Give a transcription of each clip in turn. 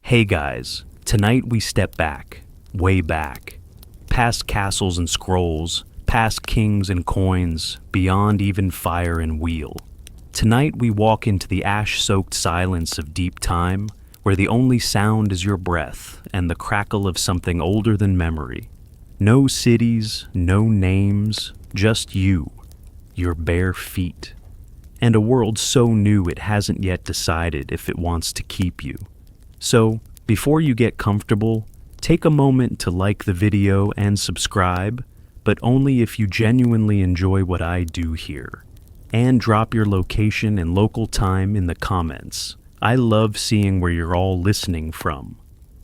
Hey guys, tonight we step back, way back, past castles and scrolls, past kings and coins, beyond even fire and wheel. Tonight we walk into the ash-soaked silence of deep time, where the only sound is your breath and the crackle of something older than memory. No cities, no names, just you, your bare feet, and a world so new it hasn't yet decided if it wants to keep you. So, before you get comfortable, take a moment to like the video and subscribe, but only if you genuinely enjoy what I do here. And drop your location and local time in the comments. I love seeing where you're all listening from.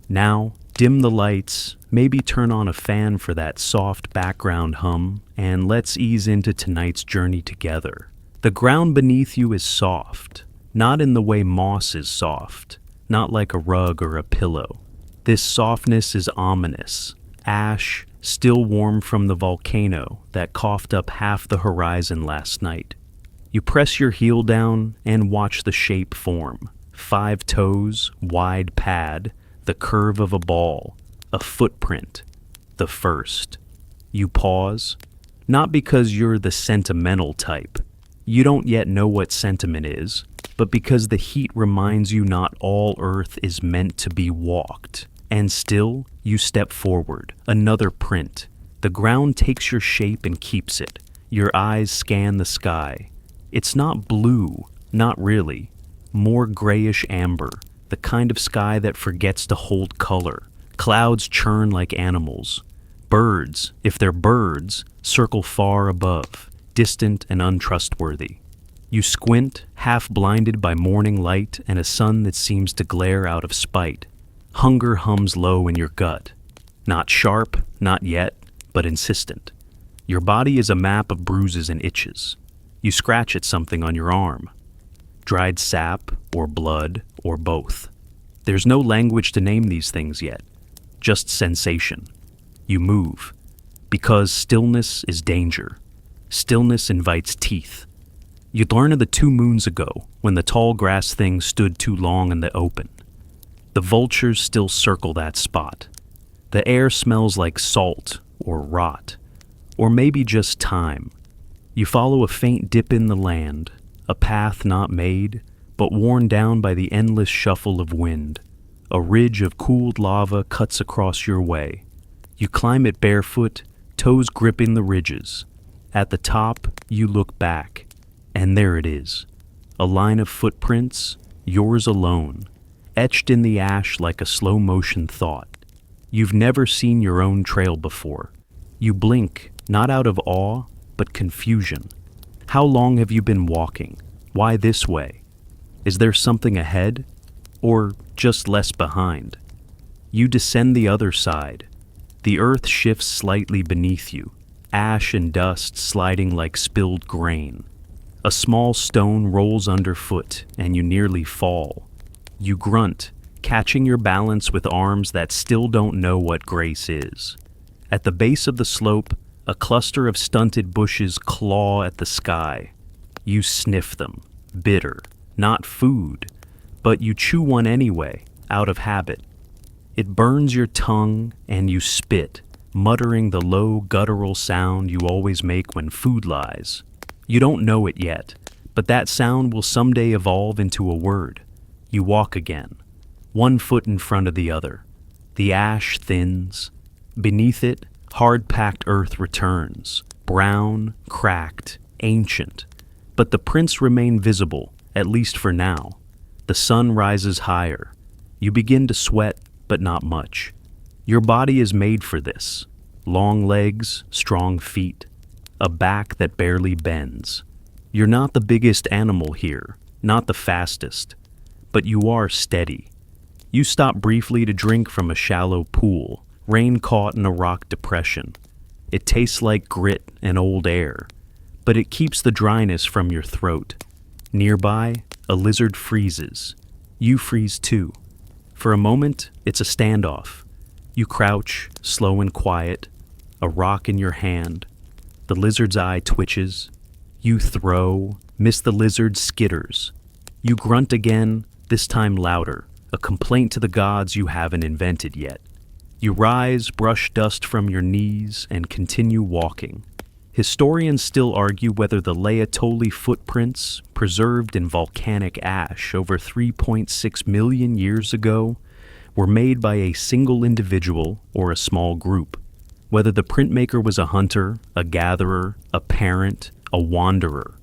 Now, dim the lights, maybe turn on a fan for that soft background hum, and let's ease into tonight's journey together. The ground beneath you is soft, not in the way moss is soft. Not like a rug or a pillow. This softness is ominous. Ash, still warm from the volcano that coughed up half the horizon last night. You press your heel down and watch the shape form. 5 toes, wide pad, the curve of a ball, a footprint, the first. You pause, not because you're the sentimental type. You don't yet know what sentiment is, but because the heat reminds you not all Earth is meant to be walked. And still, you step forward, another print. The ground takes your shape and keeps it. Your eyes scan the sky. It's not blue, not really. More grayish amber, the kind of sky that forgets to hold color. Clouds churn like animals. Birds, if they're birds, circle far above, distant and untrustworthy. You squint, half blinded by morning light and a sun that seems to glare out of spite. Hunger hums low in your gut. Not sharp, not yet, but insistent. Your body is a map of bruises and itches. You scratch at something on your arm. Dried sap, or blood, or both. There's no language to name these things yet. Just sensation. You move. Because stillness is danger. Stillness invites teeth. You'd learn of the 2 moons ago, when the tall grass thing stood too long in the open. The vultures still circle that spot. The air smells like salt, or rot, or maybe just time. You follow a faint dip in the land, a path not made, but worn down by the endless shuffle of wind. A ridge of cooled lava cuts across your way. You climb it barefoot, toes gripping the ridges. At the top, you look back. And there it is, a line of footprints, yours alone, etched in the ash like a slow-motion thought. You've never seen your own trail before. You blink, not out of awe, but confusion. How long have you been walking? Why this way? Is there something ahead? Or just less behind? You descend the other side. The earth shifts slightly beneath you, ash and dust sliding like spilled grain. A small stone rolls underfoot, and you nearly fall. You grunt, catching your balance with arms that still don't know what grace is. At the base of the slope, a cluster of stunted bushes claw at the sky. You sniff them, bitter, not food, but you chew one anyway, out of habit. It burns your tongue, and you spit, muttering the low, guttural sound you always make when food lies. You don't know it yet, but that sound will someday evolve into a word. You walk again, 1 foot in front of the other. The ash thins. Beneath it, hard-packed earth returns, brown, cracked, ancient. But the prints remain visible, at least for now. The sun rises higher. You begin to sweat, but not much. Your body is made for this. Long legs, strong feet. A back that barely bends. You're not the biggest animal here, not the fastest, but you are steady. You stop briefly to drink from a shallow pool, rain caught in a rock depression. It tastes like grit and old air, but it keeps the dryness from your throat. Nearby, a lizard freezes. You freeze too. For a moment, it's a standoff. You crouch, slow and quiet, a rock in your hand. The lizard's eye twitches. You throw, miss the lizard skitters. You grunt again, this time louder, a complaint to the gods you haven't invented yet. You rise, brush dust from your knees, and continue walking. Historians still argue whether the Laetoli footprints, preserved in volcanic ash over 3.6 million years ago, were made by a single individual or a small group. Whether the printmaker was a hunter, a gatherer, a parent, a wanderer,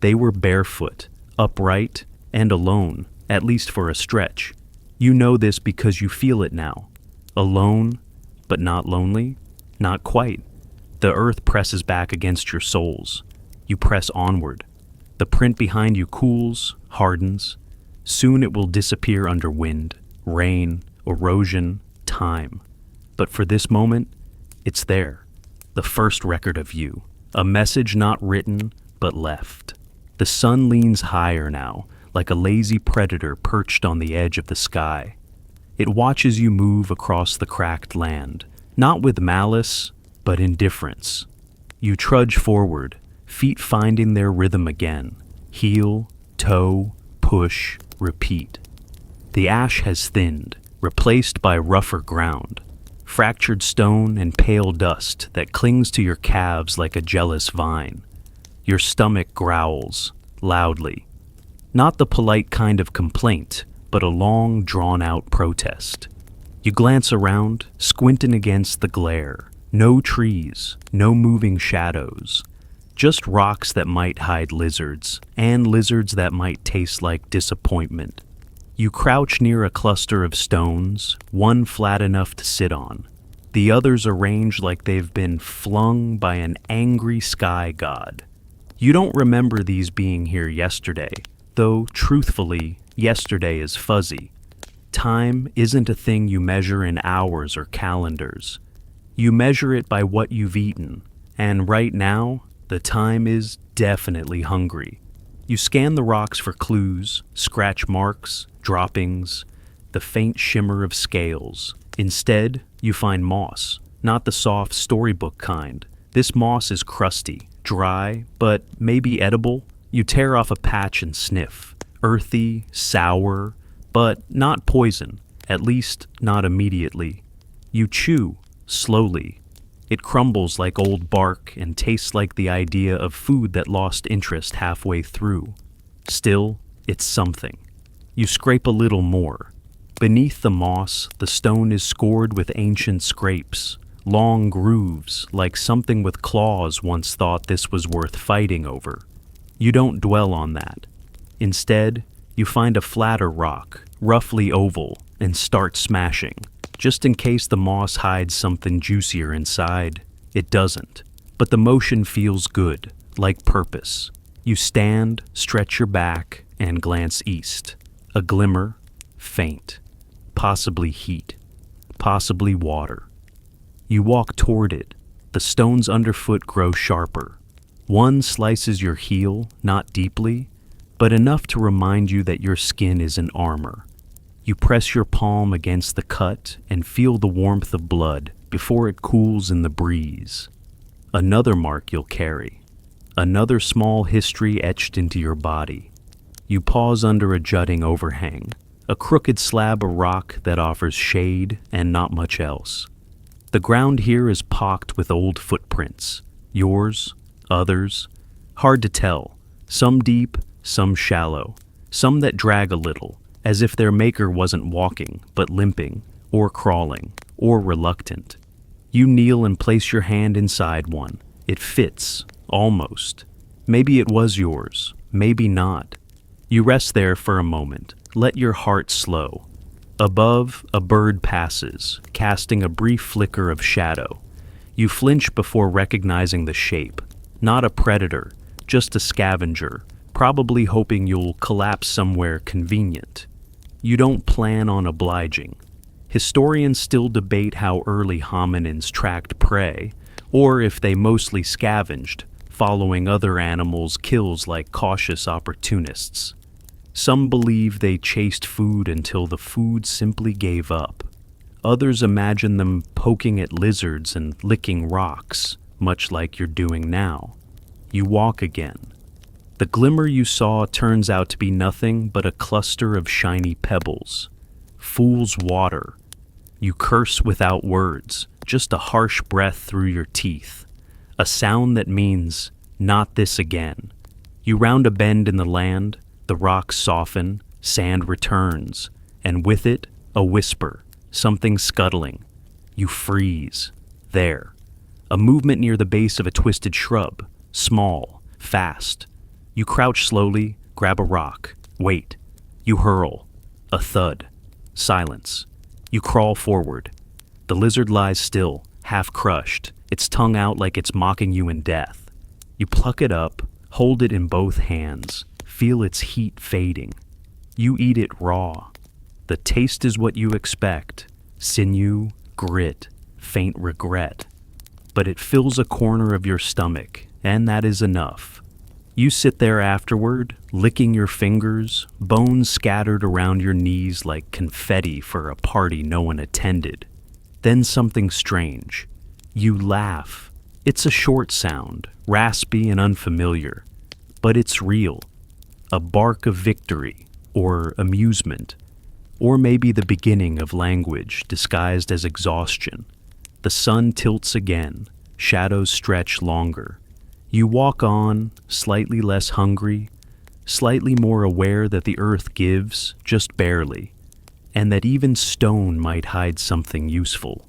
they were barefoot, upright, and alone, at least for a stretch. You know this because you feel it now. Alone, but not lonely? Not quite. The earth presses back against your souls. You press onward. The print behind you cools, hardens. Soon it will disappear under wind, rain, erosion, time. But for this moment, it's there. The first record of you. A message not written, but left. The sun leans higher now, like a lazy predator perched on the edge of the sky. It watches you move across the cracked land, not with malice, but indifference. You trudge forward, feet finding their rhythm again. Heel, toe, push, repeat. The ash has thinned, replaced by rougher ground, fractured stone and pale dust that clings to your calves like a jealous vine. Your stomach growls, loudly. Not the polite kind of complaint, but a long, drawn-out protest. You glance around, squinting against the glare. No trees, no moving shadows. Just rocks that might hide lizards, and lizards that might taste like disappointment. You crouch near a cluster of stones, one flat enough to sit on. The others arranged like they've been flung by an angry sky god. You don't remember these being here yesterday, though, truthfully, yesterday is fuzzy. Time isn't a thing you measure in hours or calendars. You measure it by what you've eaten, and right now, the time is definitely hungry. You scan the rocks for clues, scratch marks, droppings, the faint shimmer of scales. Instead, you find moss, not the soft storybook kind. This moss is crusty, dry, but maybe edible. You tear off a patch and sniff. Earthy, sour, but not poison, at least not immediately. You chew, slowly. It crumbles like old bark and tastes like the idea of food that lost interest halfway through. Still, it's something. You scrape a little more. Beneath the moss, the stone is scored with ancient scrapes, long grooves, like something with claws once thought this was worth fighting over. You don't dwell on that. Instead, you find a flatter rock, roughly oval, and start smashing. Just in case the moss hides something juicier inside. It doesn't. But the motion feels good, like purpose. You stand, stretch your back, and glance east. A glimmer, faint. Possibly heat. Possibly water. You walk toward it. The stones underfoot grow sharper. One slices your heel, not deeply, but enough to remind you that your skin isn't armor. You press your palm against the cut and feel the warmth of blood before it cools in the breeze. Another mark you'll carry. Another small history etched into your body. You pause under a jutting overhang, a crooked slab of rock that offers shade and not much else. The ground here is pocked with old footprints. Yours, others. Hard to tell. Some deep, some shallow. Some that drag a little, as if their maker wasn't walking, but limping, or crawling, or reluctant. You kneel and place your hand inside one. It fits, almost. Maybe it was yours, maybe not. You rest there for a moment. Let your heart slow. Above, a bird passes, casting a brief flicker of shadow. You flinch before recognizing the shape. Not a predator, just a scavenger, probably hoping you'll collapse somewhere convenient. You don't plan on obliging. Historians still debate how early hominins tracked prey, or if they mostly scavenged, following other animals' kills like cautious opportunists. Some believe they chased food until the food simply gave up. Others imagine them poking at lizards and licking rocks, much like you're doing now. You walk again. The glimmer you saw turns out to be nothing but a cluster of shiny pebbles. fool's water. You curse without words, just a harsh breath through your teeth. A sound that means, not this again. You round a bend in the land, the rocks soften, sand returns, and with it, a whisper, something scuttling. You freeze. There. A movement near the base of a twisted shrub, small, fast. You crouch slowly, grab a rock, wait. You hurl. A thud. Silence. You crawl forward. The lizard lies still, half crushed, its tongue out like it's mocking you in death. You pluck it up, hold it in both hands, feel its heat fading. You eat it raw. The taste is what you expect, sinew, grit, faint regret. But it fills a corner of your stomach, and that is enough. You sit there afterward, licking your fingers, bones scattered around your knees like confetti for a party no one attended. Then something strange. You laugh. It's a short sound, raspy and unfamiliar, but it's real. A bark of victory, or amusement, or maybe the beginning of language disguised as exhaustion. The sun tilts again, shadows stretch longer. You walk on, slightly less hungry, slightly more aware that the earth gives, just barely, and that even stone might hide something useful.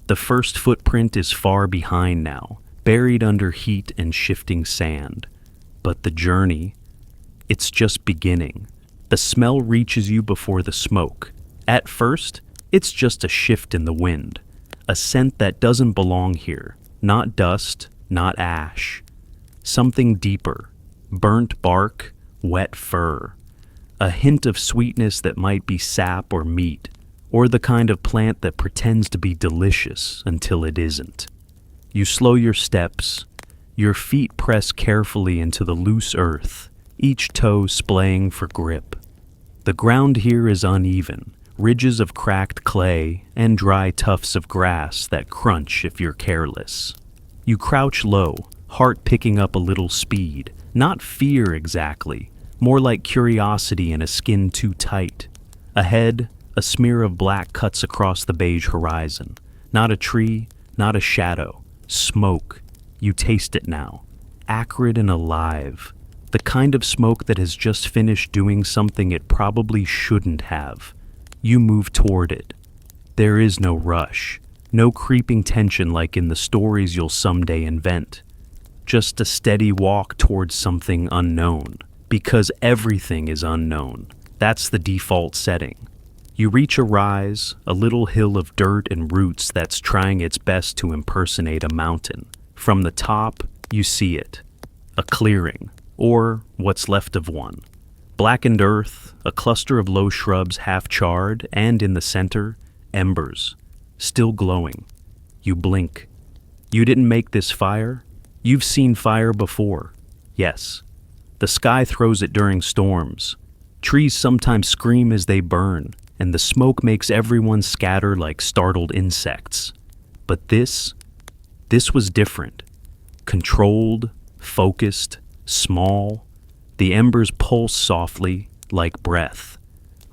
The first footprint is far behind now, buried under heat and shifting sand. But the journey, it's just beginning. The smell reaches you before the smoke. At first, it's just a shift in the wind, a scent that doesn't belong here, not dust, not ash. Something deeper, burnt bark, wet fur. A hint of sweetness that might be sap or meat, or the kind of plant that pretends to be delicious until it isn't. You slow your steps, your feet press carefully into the loose earth, each toe splaying for grip. The ground here is uneven, ridges of cracked clay and dry tufts of grass that crunch if you're careless. You crouch low, heart picking up a little speed, not fear exactly, more like curiosity in a skin too tight. Ahead, a smear of black cuts across the beige horizon. Not a tree, not a shadow. Smoke. You taste it now. Acrid and alive. The kind of smoke that has just finished doing something it probably shouldn't have. You move toward it. There is no rush. No creeping tension like in the stories you'll someday invent. Just a steady walk towards something unknown. Because everything is unknown. That's the default setting. You reach a rise, a little hill of dirt and roots that's trying its best to impersonate a mountain. From the top, you see it. A clearing, or what's left of one. Blackened earth, a cluster of low shrubs half charred, and in the center, embers. Still glowing. You blink. You didn't make this fire? You've seen fire before. Yes. The sky throws it during storms. Trees sometimes scream as they burn, and the smoke makes everyone scatter like startled insects. But this was different. Controlled, focused, small. The embers pulse softly, like breath.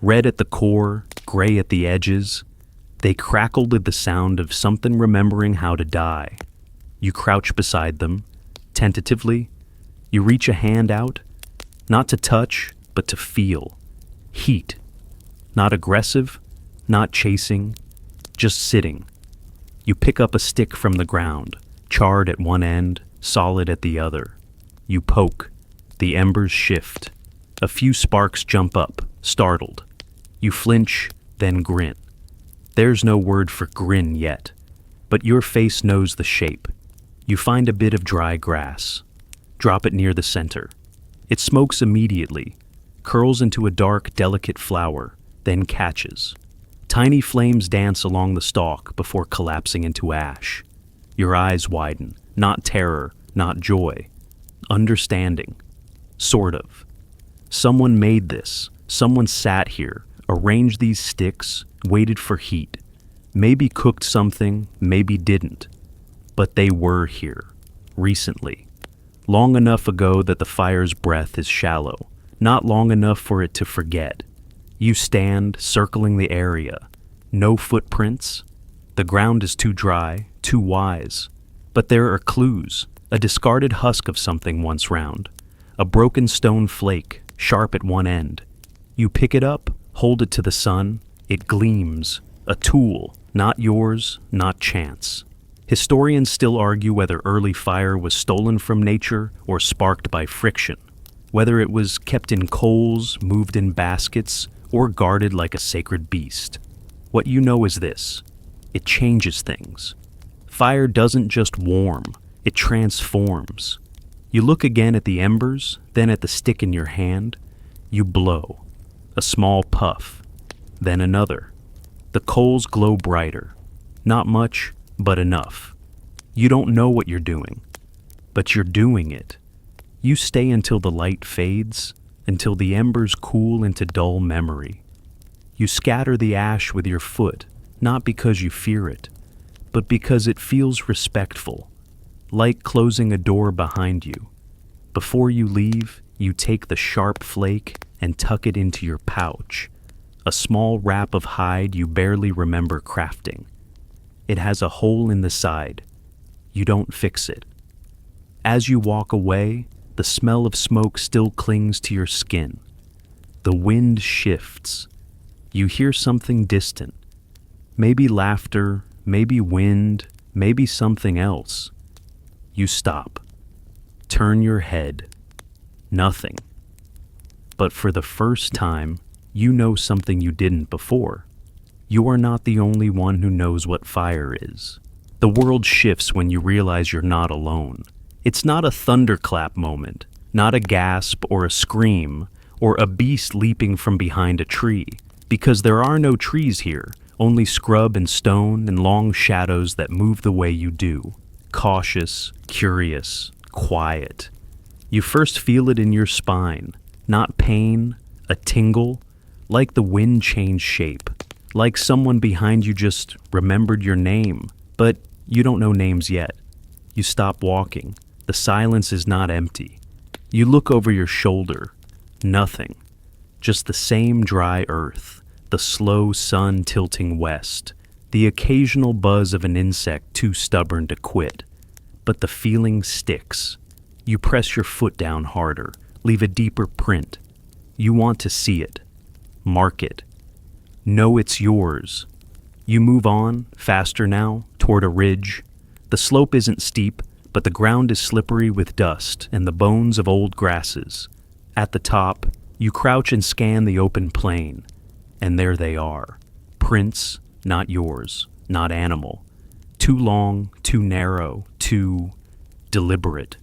Red at the core, gray at the edges. They crackled at the sound of something remembering how to die. You crouch beside them, tentatively. You reach a hand out, not to touch, but to feel. Heat. Not aggressive, not chasing, just sitting. You pick up a stick from the ground, charred at one end, solid at the other. You poke. The embers shift. A few sparks jump up, startled. You flinch, then grin. There's no word for grin yet, but your face knows the shape. You find a bit of dry grass. Drop it near the center. It smokes immediately, curls into a dark, delicate flower, then catches. Tiny flames dance along the stalk before collapsing into ash. Your eyes widen, not terror, not joy. Understanding. Sort of. Someone made this. Someone sat here, arranged these sticks, waited for heat. Maybe cooked something, maybe didn't. But they were here. Recently. Long enough ago that the fire's breath is shallow. Not long enough for it to forget. You stand, circling the area. No footprints. The ground is too dry, too wise. But there are clues. A discarded husk of something once round. A broken stone flake, sharp at one end. You pick it up, hold it to the sun. It gleams. A tool, not yours, not chance. Historians still argue whether early fire was stolen from nature or sparked by friction. Whether it was kept in coals, moved in baskets, or guarded like a sacred beast. What you know is this: it changes things. Fire doesn't just warm, it transforms. You look again at the embers, then at the stick in your hand. You blow. A small puff. Then another. The coals glow brighter. Not much, but enough. You don't know what you're doing, but you're doing it. You stay until the light fades, until the embers cool into dull memory. You scatter the ash with your foot, not because you fear it, but because it feels respectful, like closing a door behind you. Before you leave, you take the sharp flake and tuck it into your pouch, a small wrap of hide you barely remember crafting. It has a hole in the side. You don't fix it. As you walk away, the smell of smoke still clings to your skin. The wind shifts. You hear something distant. Maybe laughter, maybe wind, maybe something else. You stop. Turn your head. Nothing. But for the first time, you know something you didn't before. You are not the only one who knows what fire is. The world shifts when you realize you're not alone. It's not a thunderclap moment, not a gasp or a scream, or a beast leaping from behind a tree, because there are no trees here, only scrub and stone and long shadows that move the way you do. Cautious, curious, quiet. You first feel it in your spine, not pain, a tingle, like the wind changed shape, like someone behind you just remembered your name, but you don't know names yet. You stop walking. The silence is not empty. You look over your shoulder. Nothing. Just the same dry earth, the slow sun tilting west, the occasional buzz of an insect too stubborn to quit. But the feeling sticks. You press your foot down harder, leave a deeper print. You want to see it. Mark it. Know it's yours. You move on, faster now, toward a ridge. The slope isn't steep, but the ground is slippery with dust and the bones of old grasses. At the top, you crouch and scan the open plain. And there they are. Prints, not yours, not animal. Too long, too narrow, too deliberate.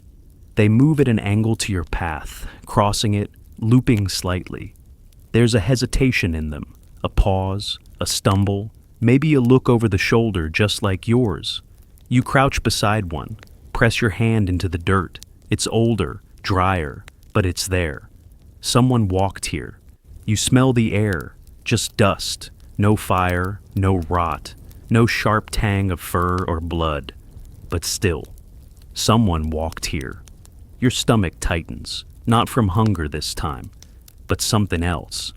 They move at an angle to your path, crossing it, looping slightly. There's a hesitation in them, a pause, a stumble, maybe a look over the shoulder just like yours. You crouch beside one, press your hand into the dirt. It's older, drier, but it's there. Someone walked here. You smell the air, just dust, no fire, no rot, no sharp tang of fur or blood. But still, someone walked here. Your stomach tightens, not from hunger this time, but something else.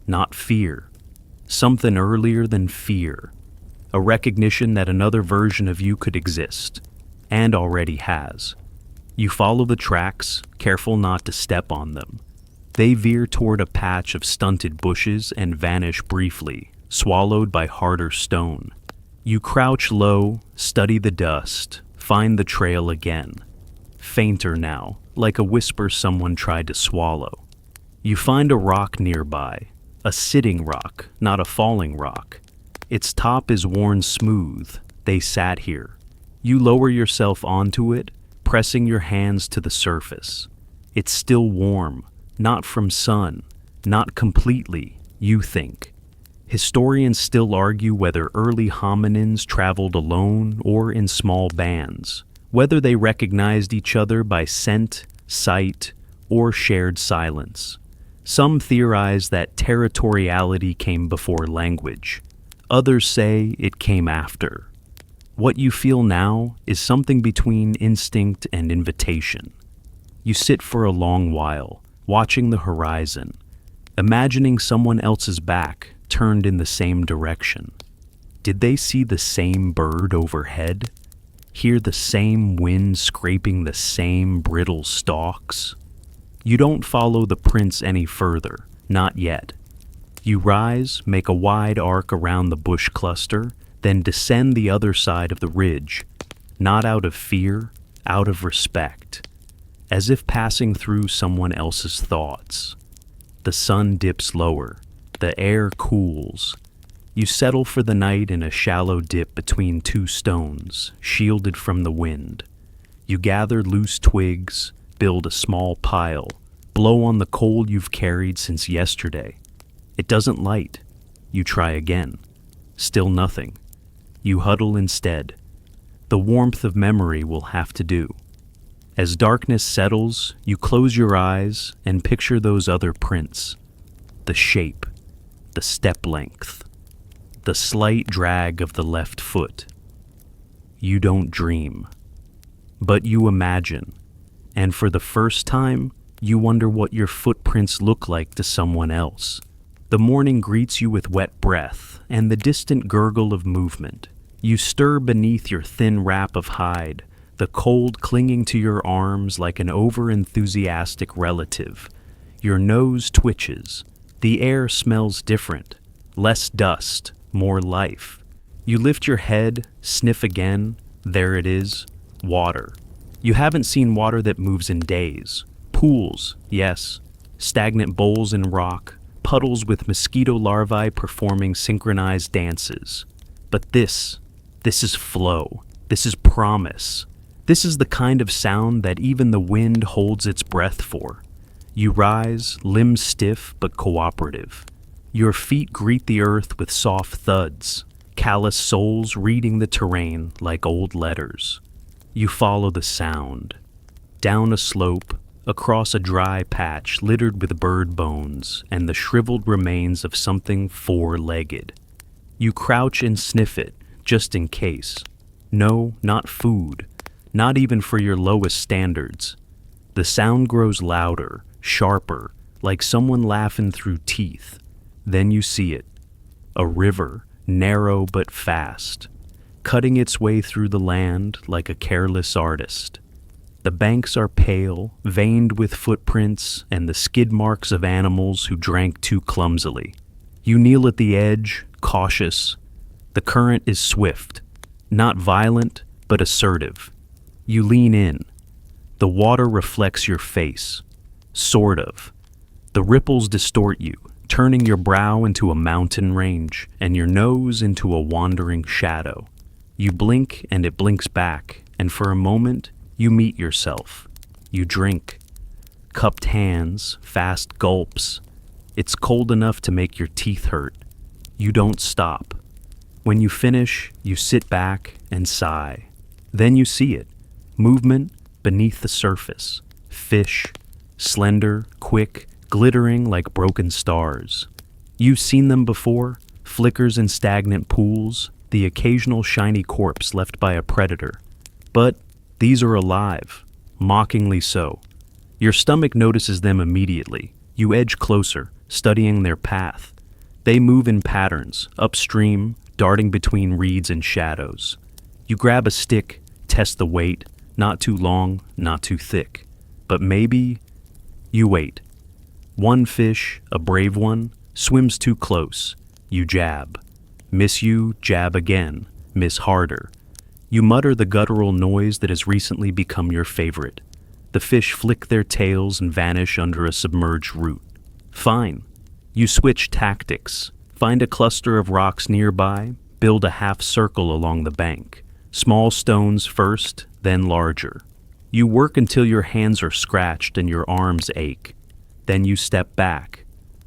Not fear. Something earlier than fear. A recognition that another version of you could exist, and already has. You follow the tracks, careful not to step on them. They veer toward a patch of stunted bushes and vanish briefly, swallowed by harder stone. You crouch low, study the dust, find the trail again. Fainter now, like a whisper someone tried to swallow. You find a rock nearby, a sitting rock, not a falling rock. Its top is worn smooth. They sat here. You lower yourself onto it, pressing your hands to the surface. It's still warm, not from sun, not completely, you think. Historians still argue whether early hominins traveled alone or in small bands, whether they recognized each other by scent, sight, or shared silence. Some theorize that territoriality came before language. Others say it came after. What you feel now is something between instinct and invitation. You sit for a long while, watching the horizon. imagining someone else's back turned in the same direction. Did they see the same bird overhead? Hear the same wind scraping the same brittle stalks? You don't follow the prints any further, not yet. You rise, make a wide arc around the bush cluster, then descend the other side of the ridge, not out of fear, out of respect, as if passing through someone else's thoughts. The sun dips lower, the air cools. You settle for the night in a shallow dip between two stones, shielded from the wind. You gather loose twigs, build a small pile, blow on the coal you've carried since yesterday. It doesn't light. You try again. Still nothing. You huddle instead. The warmth of memory will have to do. As darkness settles, you close your eyes and picture those other prints. The shape, the step length, the slight drag of the left foot. You don't dream, but you imagine, and for the first time, you wonder what your footprints look like to someone else. The morning greets you with wet breath and the distant gurgle of movement. You stir beneath your thin wrap of hide, the cold clinging to your arms like an over-enthusiastic relative. Your nose twitches. The air smells different. Less dust, more life. You lift your head, sniff again. There it is, water. You haven't seen water that moves in days. Pools, yes. Stagnant bowls in rock. Puddles with mosquito larvae performing synchronized dances. But this is flow. This is promise. This is the kind of sound that even the wind holds its breath for. You rise, limbs stiff but cooperative. Your feet greet the earth with soft thuds, callous soles reading the terrain like old letters. You follow the sound. Down a slope, across a dry patch littered with bird bones and the shriveled remains of something four-legged. You crouch and sniff it, just in case. No, not food. Not even for your lowest standards. The sound grows louder, sharper, like someone laughing through teeth. Then you see it. A river, narrow but fast, cutting its way through the land like a careless artist. The banks are pale, veined with footprints and the skid marks of animals who drank too clumsily. You kneel at the edge, cautious. The current is swift, not violent, but assertive. You lean in. The water reflects your face. Sort of. The ripples distort you, turning your brow into a mountain range and your nose into a wandering shadow. You blink and it blinks back, and for a moment, you meet yourself. You drink. Cupped hands, fast gulps. It's cold enough to make your teeth hurt. You don't stop. When you finish, you sit back and sigh. Then you see it. Movement beneath the surface. Fish, slender, quick, glittering like broken stars. You've seen them before, flickers in stagnant pools, the occasional shiny corpse left by a predator. But these are alive, mockingly so. Your stomach notices them immediately. You edge closer, studying their path. They move in patterns, upstream, darting between reeds and shadows. You grab a stick, test the weight, not too long, not too thick. But maybe you wait. One fish, a brave one, swims too close. You jab. Miss you, jab again. Miss harder. You mutter the guttural noise that has recently become your favorite. The fish flick their tails and vanish under a submerged root. Fine. You switch tactics. Find a cluster of rocks nearby, build a half circle along the bank. Small stones first, then larger. You work until your hands are scratched and your arms ache. Then you step back.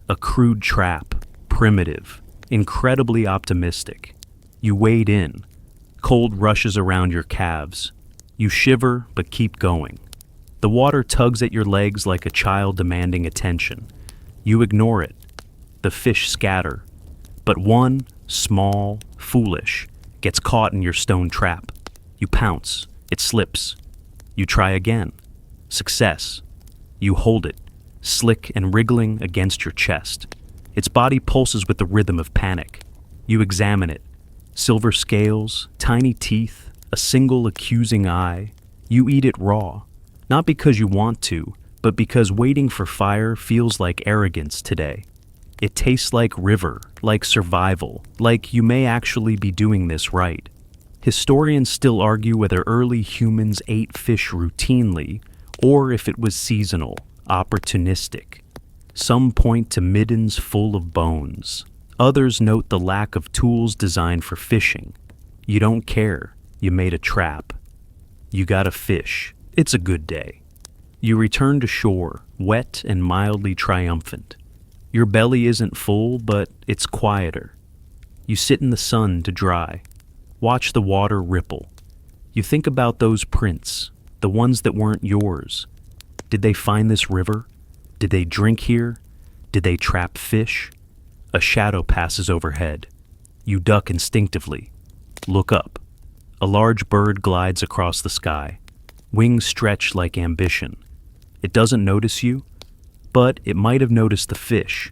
A crude trap, primitive, incredibly optimistic. You wade in. Cold rushes around your calves. You shiver, but keep going. The water tugs at your legs like a child demanding attention. You ignore it. The fish scatter. But one, small, foolish, gets caught in your stone trap. You pounce. It slips. You try again. Success. You hold it. slick and wriggling against your chest. Its body pulses with the rhythm of panic. You examine it. Silver scales, tiny teeth, a single accusing eye. You eat it raw, not because you want to, but because waiting for fire feels like arrogance today. It tastes like river, like survival, like you may actually be doing this right. Historians still argue whether early humans ate fish routinely or if it was seasonal, opportunistic. Some point to middens full of bones. Others note the lack of tools designed for fishing. You don't care. You made a trap. You got a fish. It's a good day. You return to shore, wet and mildly triumphant. Your belly isn't full, but it's quieter. You sit in the sun to dry. Watch the water ripple. You think about those prints, the ones that weren't yours. Did they find this river? Did they drink here? Did they trap fish? A shadow passes overhead. You duck instinctively. Look up. A large bird glides across the sky. Wings stretch like ambition. It doesn't notice you, but it might have noticed the fish.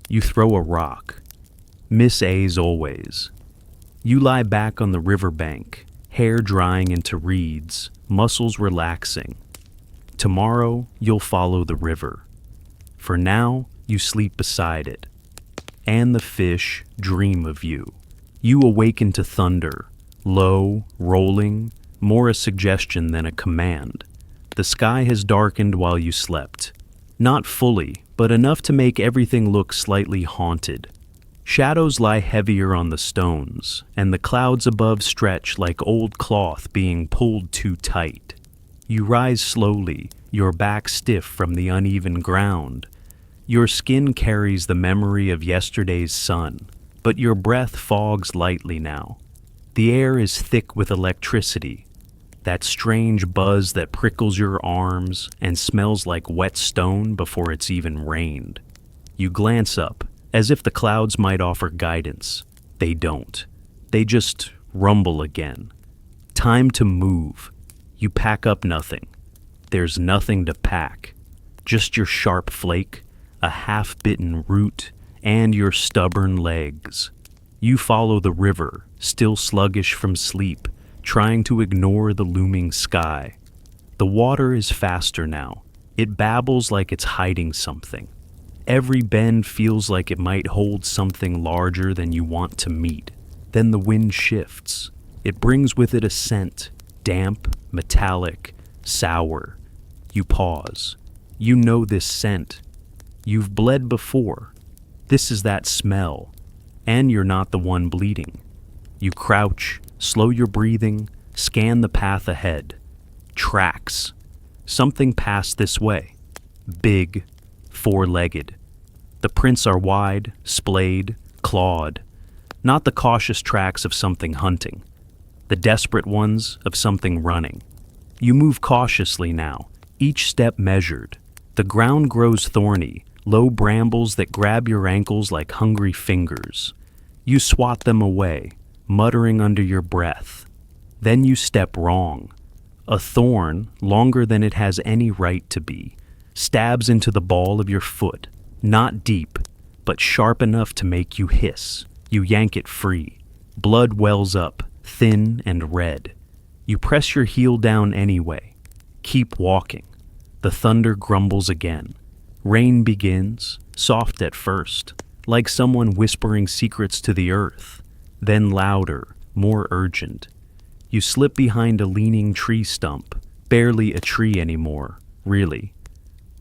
You throw a rock. Miss A's always. You lie back on the riverbank, hair drying into reeds, muscles relaxing. Tomorrow, you'll follow the river. For now, you sleep beside it. And the fish dream of you. You awaken to thunder, low, rolling, more a suggestion than a command. The sky has darkened while you slept. Not fully, but enough to make everything look slightly haunted. Shadows lie heavier on the stones, and the clouds above stretch like old cloth being pulled too tight. You rise slowly, your back stiff from the uneven ground. Your skin carries the memory of yesterday's sun, but your breath fogs lightly now. The air is thick with electricity, that strange buzz that prickles your arms and smells like wet stone before it's even rained. You glance up, as if the clouds might offer guidance. They don't. They just rumble again. Time to move. You pack up nothing. There's nothing to pack. Just your sharp flake, a half-bitten root, and your stubborn legs. You follow the river, still sluggish from sleep, trying to ignore the looming sky. The water is faster now. It babbles like it's hiding something. Every bend feels like it might hold something larger than you want to meet. Then the wind shifts. It brings with it a scent, damp, metallic, sour. You pause. You know this scent. You've bled before. This is that smell. And you're not the one bleeding. You crouch, slow your breathing, scan the path ahead. Tracks. Something passed this way. Big, four-legged. The prints are wide, splayed, clawed. Not the cautious tracks of something hunting. The desperate ones of something running. You move cautiously now, each step measured. The ground grows thorny, low brambles that grab your ankles like hungry fingers. You swat them away, muttering under your breath. Then you step wrong. A thorn, longer than it has any right to be, stabs into the ball of your foot, not deep, but sharp enough to make you hiss. You yank it free. Blood wells up, thin and red. You press your heel down anyway. Keep walking. The thunder grumbles again. Rain begins, soft at first, like someone whispering secrets to the earth, then louder, more urgent. You slip behind a leaning tree stump, barely a tree anymore, really.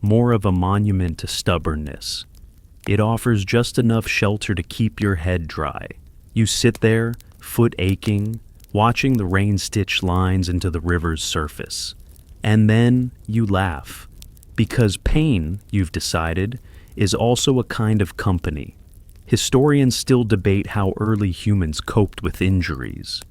More of a monument to stubbornness. It offers just enough shelter to keep your head dry. You sit there, foot aching, watching the rain stitch lines into the river's surface. And then you laugh. Because pain, you've decided, is also a kind of company. Historians still debate how early humans coped with injuries.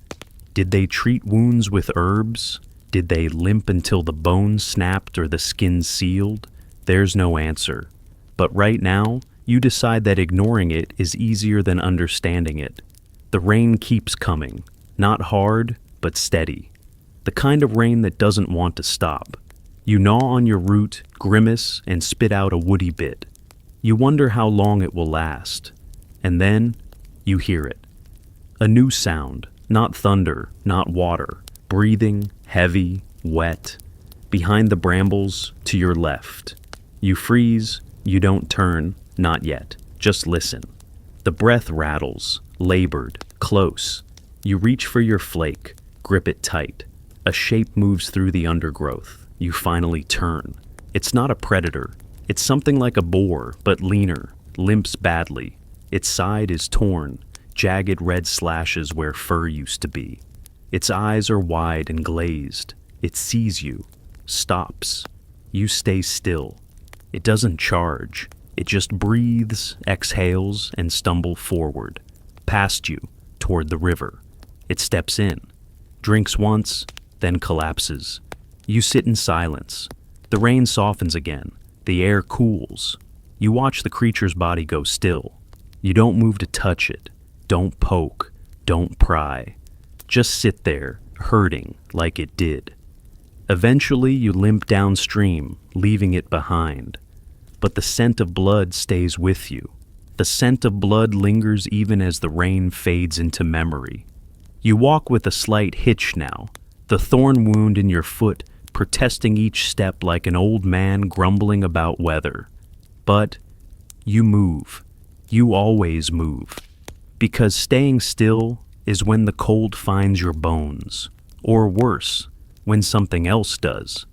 Did they treat wounds with herbs? Did they limp until the bones snapped or the skin sealed? There's no answer. But right now, you decide that ignoring it is easier than understanding it. The rain keeps coming, not hard, but steady. The kind of rain that doesn't want to stop. You gnaw on your root, grimace, and spit out a woody bit. You wonder how long it will last. And then, you hear it. A new sound, not thunder, not water, breathing, heavy, wet. Behind the brambles, to your left. You freeze, you don't turn, not yet. Just listen. The breath rattles, labored, close. You reach for your flake, grip it tight. A shape moves through the undergrowth. You finally turn. It's not a predator. It's something like a boar, but leaner, limps badly. Its side is torn, jagged red slashes where fur used to be. Its eyes are wide and glazed. It sees you, stops. You stay still. It doesn't charge. It just breathes, exhales, and stumbles forward, past you, toward the river. It steps in, drinks once, then collapses. You sit in silence. The rain softens again. The air cools. You watch the creature's body go still. You don't move to touch it. Don't poke. Don't pry. Just sit there, hurting like it did. Eventually, you limp downstream, leaving it behind. But the scent of blood stays with you. The scent of blood lingers even as the rain fades into memory. You walk with a slight hitch now, the thorn wound in your foot protesting each step like an old man grumbling about weather. But you move. You always move. Because staying still is when the cold finds your bones. Or worse, when something else does.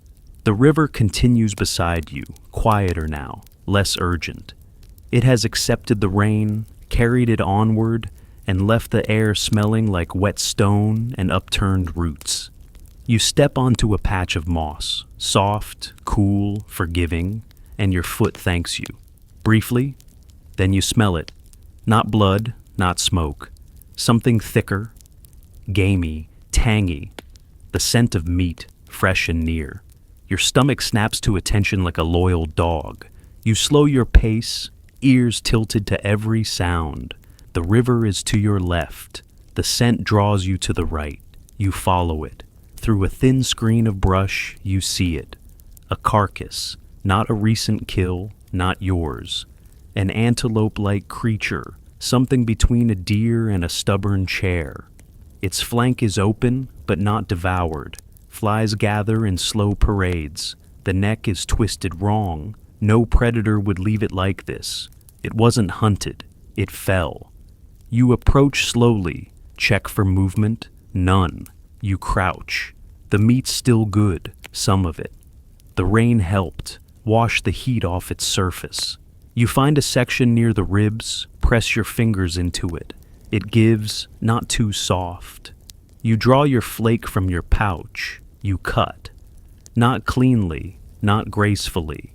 The river continues beside you, quieter now, less urgent. It has accepted the rain, carried it onward, and left the air smelling like wet stone and upturned roots. You step onto a patch of moss, soft, cool, forgiving, and your foot thanks you. Briefly, then you smell it. Not blood, not smoke. Something thicker, gamey, tangy. The scent of meat, fresh and near. Your stomach snaps to attention like a loyal dog. You slow your pace, ears tilted to every sound. The river is to your left. The scent draws you to the right. You follow it. Through a thin screen of brush, you see it. A carcass, not a recent kill, not yours. An antelope-like creature, something between a deer and a stubborn chair. Its flank is open, but not devoured. Flies gather in slow parades. The neck is twisted wrong. No predator would leave it like this. It wasn't hunted. It fell. You approach slowly. Check for movement. None. You crouch. The meat's still good, some of it. The rain helped. Wash the heat off its surface. You find a section near the ribs. Press your fingers into it. It gives, not too soft. You draw your flake from your pouch. You cut. Not cleanly, not gracefully.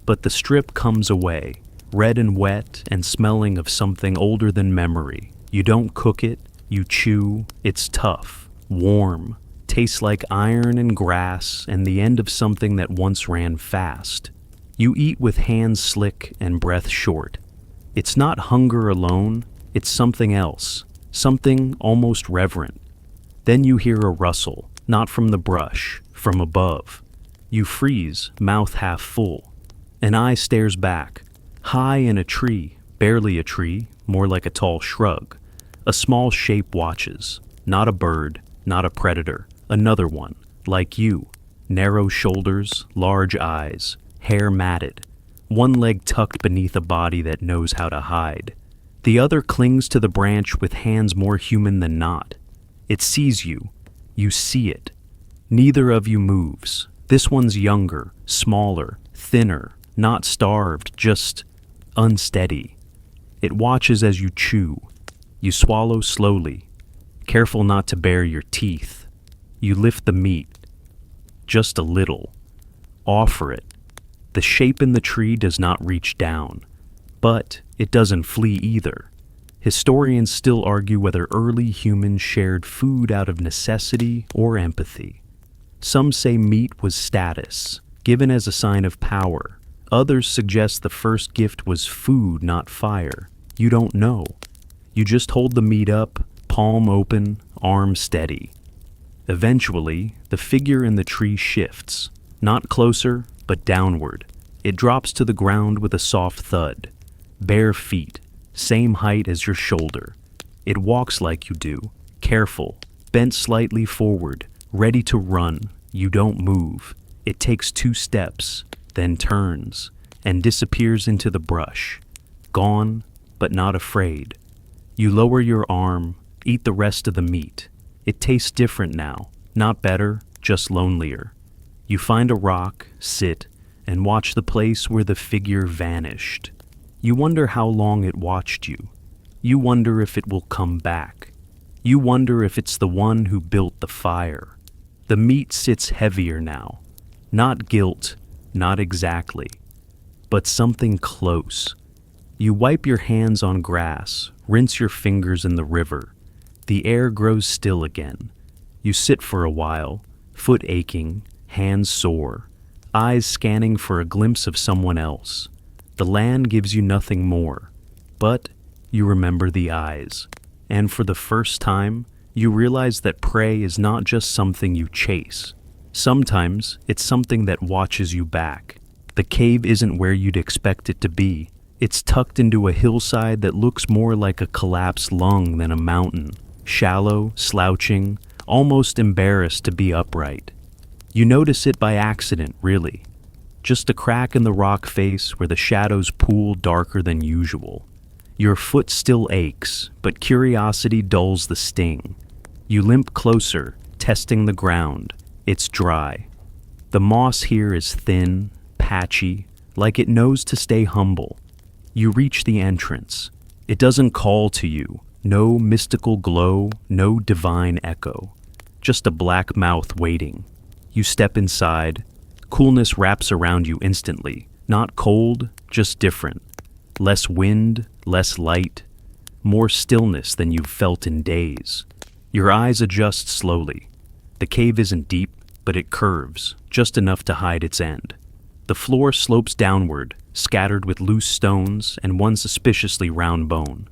But the strip comes away, red and wet and smelling of something older than memory. You don't cook it, you chew. It's tough, warm, tastes like iron and grass and the end of something that once ran fast. You eat with hands slick and breath short. It's not hunger alone, it's something else, something almost reverent. Then you hear a rustle, not from the brush, from above. You freeze, mouth half full. An eye stares back, high in a tree, barely a tree, more like a tall shrub. A small shape watches, not a bird, not a predator, another one, like you. Narrow shoulders, large eyes, hair matted. One leg tucked beneath a body that knows how to hide. The other clings to the branch with hands more human than not. It sees you. You see it. Neither of you moves. This one's younger, smaller, thinner, not starved, just unsteady. It watches as you chew. You swallow slowly, careful not to bare your teeth. You lift the meat, just a little. Offer it. The shape in the tree does not reach down, but it doesn't flee either. Historians still argue whether early humans shared food out of necessity or empathy. Some say meat was status, given as a sign of power. Others suggest the first gift was food, not fire. You don't know. You just hold the meat up, palm open, arm steady. Eventually, the figure in the tree shifts. Not closer, but downward. It drops to the ground with a soft thud. Bare feet, same height as your shoulder. It walks like you do, careful, bent slightly forward, ready to run. You don't move. It takes 2 steps, then turns, and disappears into the brush. Gone, but not afraid. You lower your arm, eat the rest of the meat. It tastes different now, not better, just lonelier. You find a rock, sit, and watch the place where the figure vanished. You wonder how long it watched you. You wonder if it will come back. You wonder if it's the one who built the fire. The meat sits heavier now. Not guilt, not exactly, but something close. You wipe your hands on grass, rinse your fingers in the river. The air grows still again. You sit for a while, foot aching, hands sore, eyes scanning for a glimpse of someone else. The land gives you nothing more, but you remember the eyes. And for the first time, you realize that prey is not just something you chase. Sometimes it's something that watches you back. The cave isn't where you'd expect it to be. It's tucked into a hillside that looks more like a collapsed lung than a mountain. Shallow, slouching, almost embarrassed to be upright. You notice it by accident, really. Just a crack in the rock face where the shadows pool darker than usual. Your foot still aches, but curiosity dulls the sting. You limp closer, testing the ground. It's dry. The moss here is thin, patchy, like it knows to stay humble. You reach the entrance. It doesn't call to you. No mystical glow, no divine echo. Just a black mouth waiting. You step inside. Coolness wraps around you instantly. Not cold, just different. Less wind, less light. More stillness than you've felt in days. Your eyes adjust slowly. The cave isn't deep, but it curves, just enough to hide its end. The floor slopes downward, scattered with loose stones and one suspiciously round bone.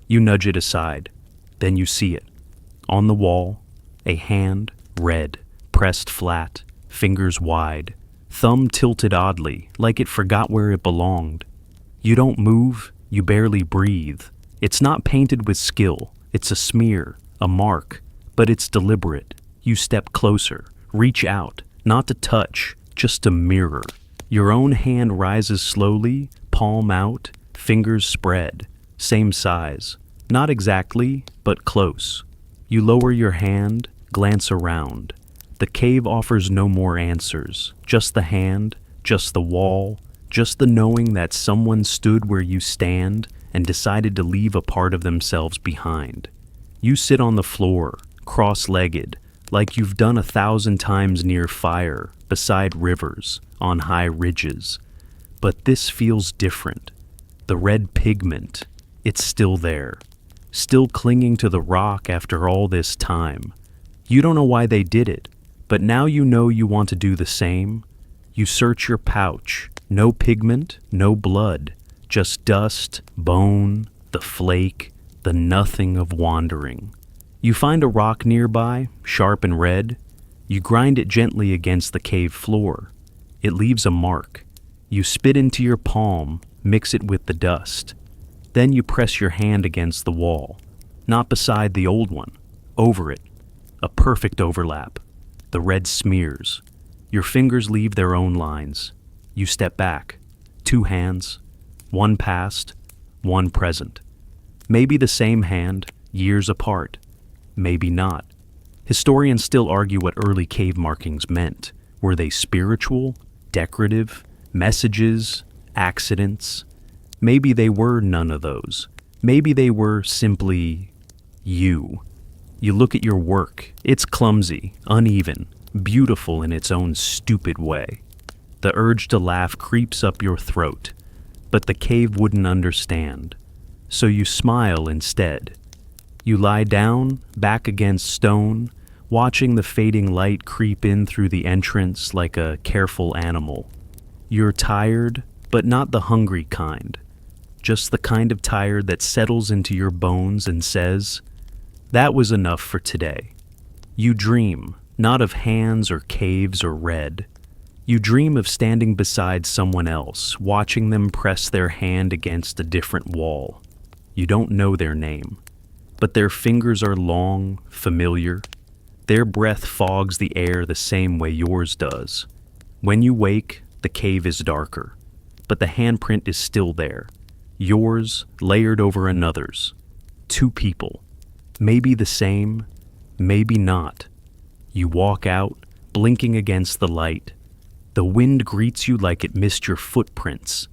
You nudge it aside. Then you see it. On the wall, a hand, red, pressed flat, fingers wide, thumb tilted oddly, like it forgot where it belonged. You don't move, you barely breathe. It's not painted with skill. It's a smear, a mark, but it's deliberate. You step closer, reach out, not to touch, just to mirror. Your own hand rises slowly, palm out, fingers spread, same size. Not exactly, but close. You lower your hand, glance around. The cave offers no more answers, just the hand, just the wall, just the knowing that someone stood where you stand and decided to leave a part of themselves behind. You sit on the floor, cross-legged, like you've done 1,000 times near fire, beside rivers, on high ridges. But this feels different. The red pigment, it's still there, still clinging to the rock after all this time. You don't know why they did it, but now you know you want to do the same. You search your pouch, no pigment, no blood, just dust, bone, the flake, the nothing of wandering. You find a rock nearby, sharp and red. You grind it gently against the cave floor. It leaves a mark. You spit into your palm, mix it with the dust. Then you press your hand against the wall, not beside the old one, over it. A perfect overlap. The red smears. Your fingers leave their own lines. You step back. 2 hands. One past, one present. Maybe the same hand, years apart. Maybe not. Historians still argue what early cave markings meant. Were they spiritual, decorative, messages, accidents? Maybe they were none of those. Maybe they were simply you. You look at your work. It's clumsy, uneven, beautiful in its own stupid way. The urge to laugh creeps up your throat, but the cave wouldn't understand. So you smile instead. You lie down, back against stone, watching the fading light creep in through the entrance like a careful animal. You're tired, but not the hungry kind. Just the kind of tired that settles into your bones and says, "That was enough for today." You dream, not of hands or caves or red. You dream of standing beside someone else, watching them press their hand against a different wall. You don't know their name, but their fingers are long, familiar. Their breath fogs the air the same way yours does. When you wake, the cave is darker, but the handprint is still there. Yours layered over another's. Two people. Maybe the same, maybe not. You walk out, blinking against the light. The wind greets you like it missed your footprints.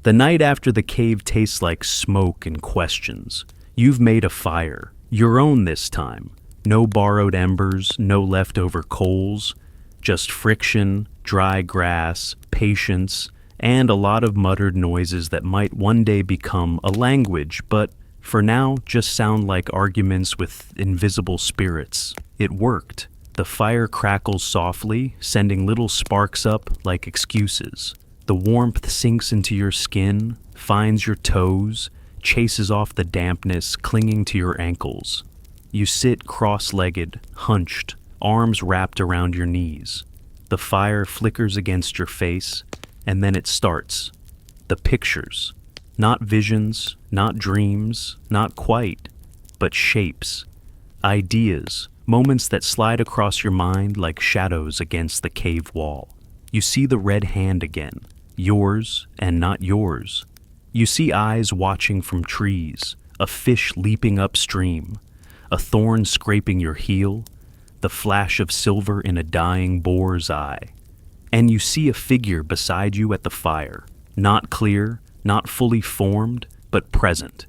The night after the cave tastes like smoke and questions. You've made a fire, your own this time. No borrowed embers, no leftover coals, just friction, dry grass, patience, and a lot of muttered noises that might one day become a language, but for now just sound like arguments with invisible spirits. It worked. The fire crackles softly, sending little sparks up like excuses. The warmth sinks into your skin, finds your toes, chases off the dampness clinging to your ankles. You sit cross-legged, hunched, arms wrapped around your knees. The fire flickers against your face, and then it starts. The pictures. Not visions, not dreams, not quite, but shapes. Ideas, moments that slide across your mind like shadows against the cave wall. You see the red hand again, yours and not yours. You see eyes watching from trees, a fish leaping upstream, a thorn scraping your heel, the flash of silver in a dying boar's eye. And you see a figure beside you at the fire, not clear, not fully formed, but present.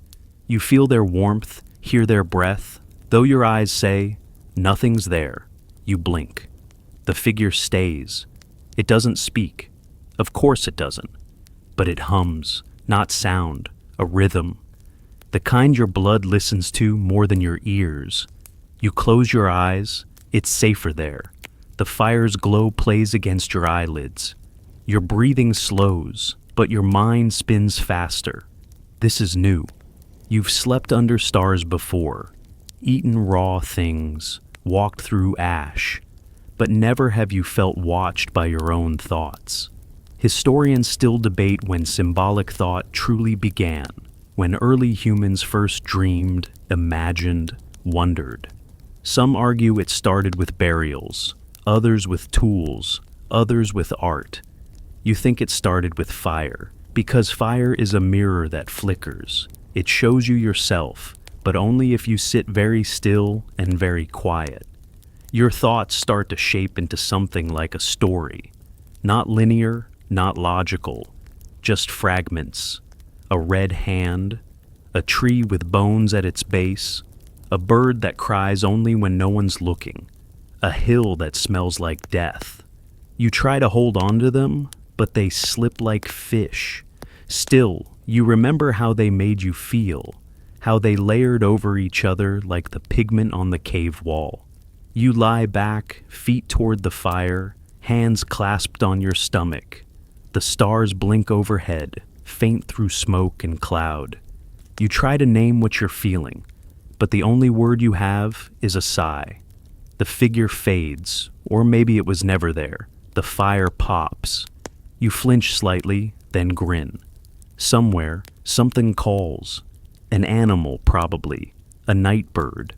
You feel their warmth, hear their breath. Though your eyes say, nothing's there, you blink. The figure stays. It doesn't speak. Of course it doesn't. But it hums, not sound, a rhythm. The kind your blood listens to more than your ears. You close your eyes, it's safer there. The fire's glow plays against your eyelids. Your breathing slows, but your mind spins faster. This is new. You've slept under stars before, eaten raw things, walked through ash, but never have you felt watched by your own thoughts. Historians still debate when symbolic thought truly began, when early humans first dreamed, imagined, wondered. Some argue it started with burials, others with tools, others with art. You think it started with fire, because fire is a mirror that flickers. It shows you yourself, but only if you sit very still and very quiet. Your thoughts start to shape into something like a story. Not linear, not logical, just fragments. A red hand, a tree with bones at its base, a bird that cries only when no one's looking, a hill that smells like death. You try to hold on to them, but they slip like fish. Still, you remember how they made you feel, how they layered over each other like the pigment on the cave wall. You lie back, feet toward the fire, hands clasped on your stomach. The stars blink overhead, faint through smoke and cloud. You try to name what you're feeling, but the only word you have is a sigh. The figure fades, or maybe it was never there. The fire pops. You flinch slightly, then grin. Somewhere, something calls. An animal, probably. A night bird.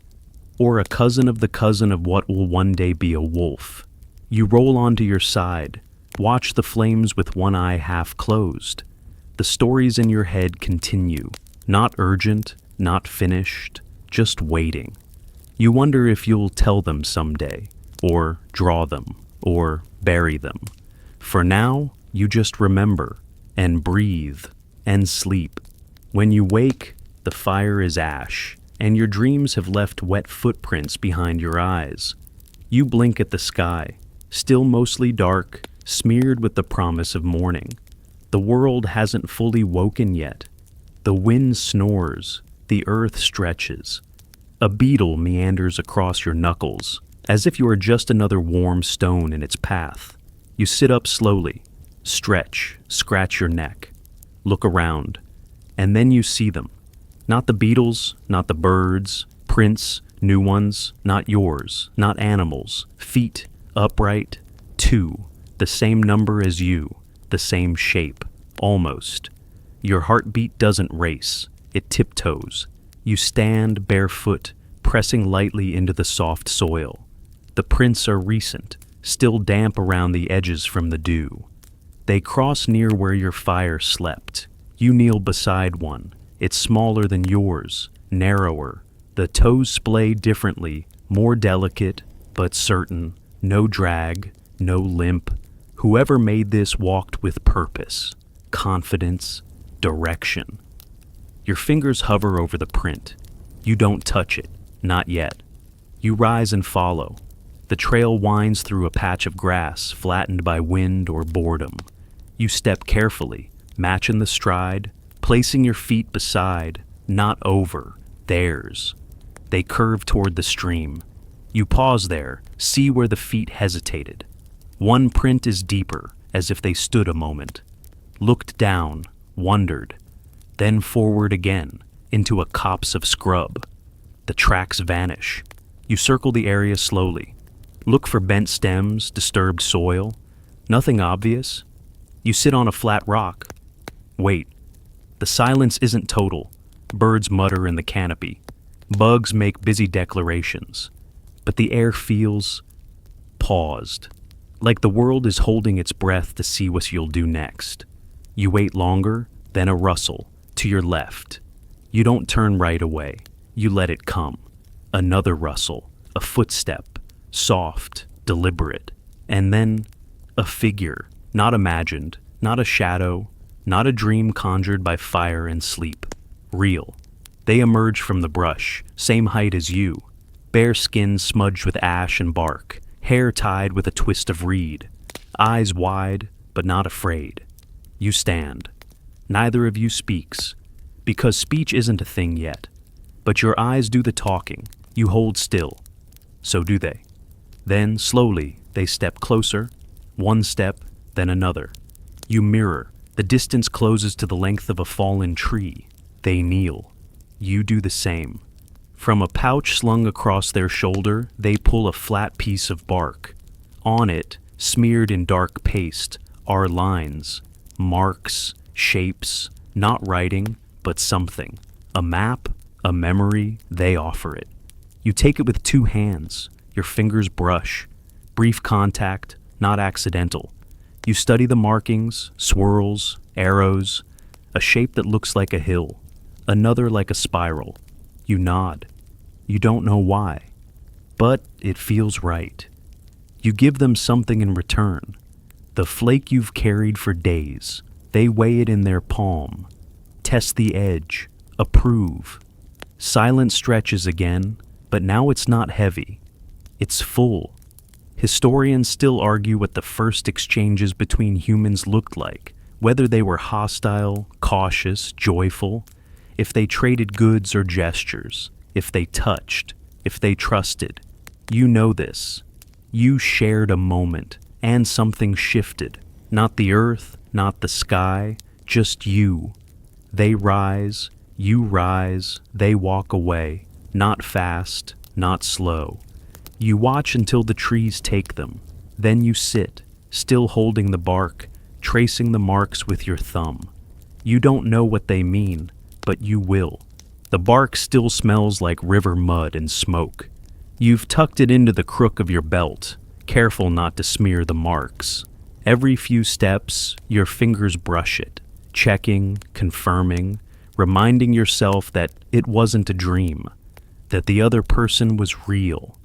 Or a cousin of the cousin of what will one day be a wolf. You roll onto your side, watch the flames with one eye half closed. The stories in your head continue, not urgent, not finished, just waiting. You wonder if you'll tell them someday, or draw them, or bury them. For now, you just remember, and breathe, and sleep. When you wake, the fire is ash, and your dreams have left wet footprints behind your eyes. You blink at the sky, still mostly dark, smeared with the promise of morning. The world hasn't fully woken yet. The wind snores, the earth stretches. A beetle meanders across your knuckles, as if you are just another warm stone in its path. You sit up slowly, stretch, scratch your neck, look around, and then you see them. Not the beetles, not the birds, prints, new ones, not yours, not animals, feet, upright, two, The same number as you, the same shape, almost. Your heartbeat doesn't race, it tiptoes. You stand barefoot, pressing lightly into the soft soil. The prints are recent, still damp around the edges from the dew. They cross near where your fire slept. You kneel beside one. It's smaller than yours, narrower. The toes splay differently, more delicate, but certain. No drag, no limp. Whoever made this walked with purpose, confidence, direction. Your fingers hover over the print. You don't touch it, not yet. You rise and follow. The trail winds through a patch of grass flattened by wind or boredom. You step carefully, matching the stride, placing your feet beside, not over, theirs. They curve toward the stream. You pause there, see where the feet hesitated. One print is deeper, as if they stood a moment. Looked down, wondered. Then forward again, into a copse of scrub. The tracks vanish. You circle the area slowly. Look for bent stems, disturbed soil. Nothing obvious. You sit on a flat rock. Wait. The silence isn't total. Birds mutter in the canopy. Bugs make busy declarations. But the air feels paused, like the world is holding its breath to see what you'll do next. You wait longer, then a rustle, to your left. You don't turn right away. You let it come. Another rustle, a footstep, soft, deliberate, and then a figure, not imagined, not a shadow, not a dream conjured by fire and sleep. Real. They emerge from the brush, same height as you, bare skin smudged with ash and bark, hair tied with a twist of reed, eyes wide but not afraid. You stand. Neither of you speaks, because speech isn't a thing yet. But your eyes do the talking. You hold still. So do they. Then, slowly, they step closer, one step, then another. You mirror. The distance closes to the length of a fallen tree. They kneel. You do the same. From a pouch slung across their shoulder, they pull a flat piece of bark. On it, smeared in dark paste, are lines, marks, shapes, not writing, but something. A map, a memory, they offer it. You take it with two hands. Your fingers brush. Brief contact, not accidental. You study the markings, swirls, arrows, a shape that looks like a hill, another like a spiral. You nod. You don't know why, but it feels right. You give them something in return. The flake you've carried for days. They weigh it in their palm. Test the edge. Approve. Silence stretches again, but now it's not heavy. It's full. Historians still argue what the first exchanges between humans looked like, whether they were hostile, cautious, joyful, if they traded goods or gestures, if they touched, if they trusted. You know this. You shared a moment, and something shifted. Not the earth, not the sky, just you. They rise, you rise, they walk away, not fast, not slow. You watch until the trees take them. Then you sit, still holding the bark, tracing the marks with your thumb. You don't know what they mean, but you will. The bark still smells like river mud and smoke. You've tucked it into the crook of your belt, careful not to smear the marks. Every few steps, your fingers brush it, checking, confirming, reminding yourself that it wasn't a dream, that the other person was real,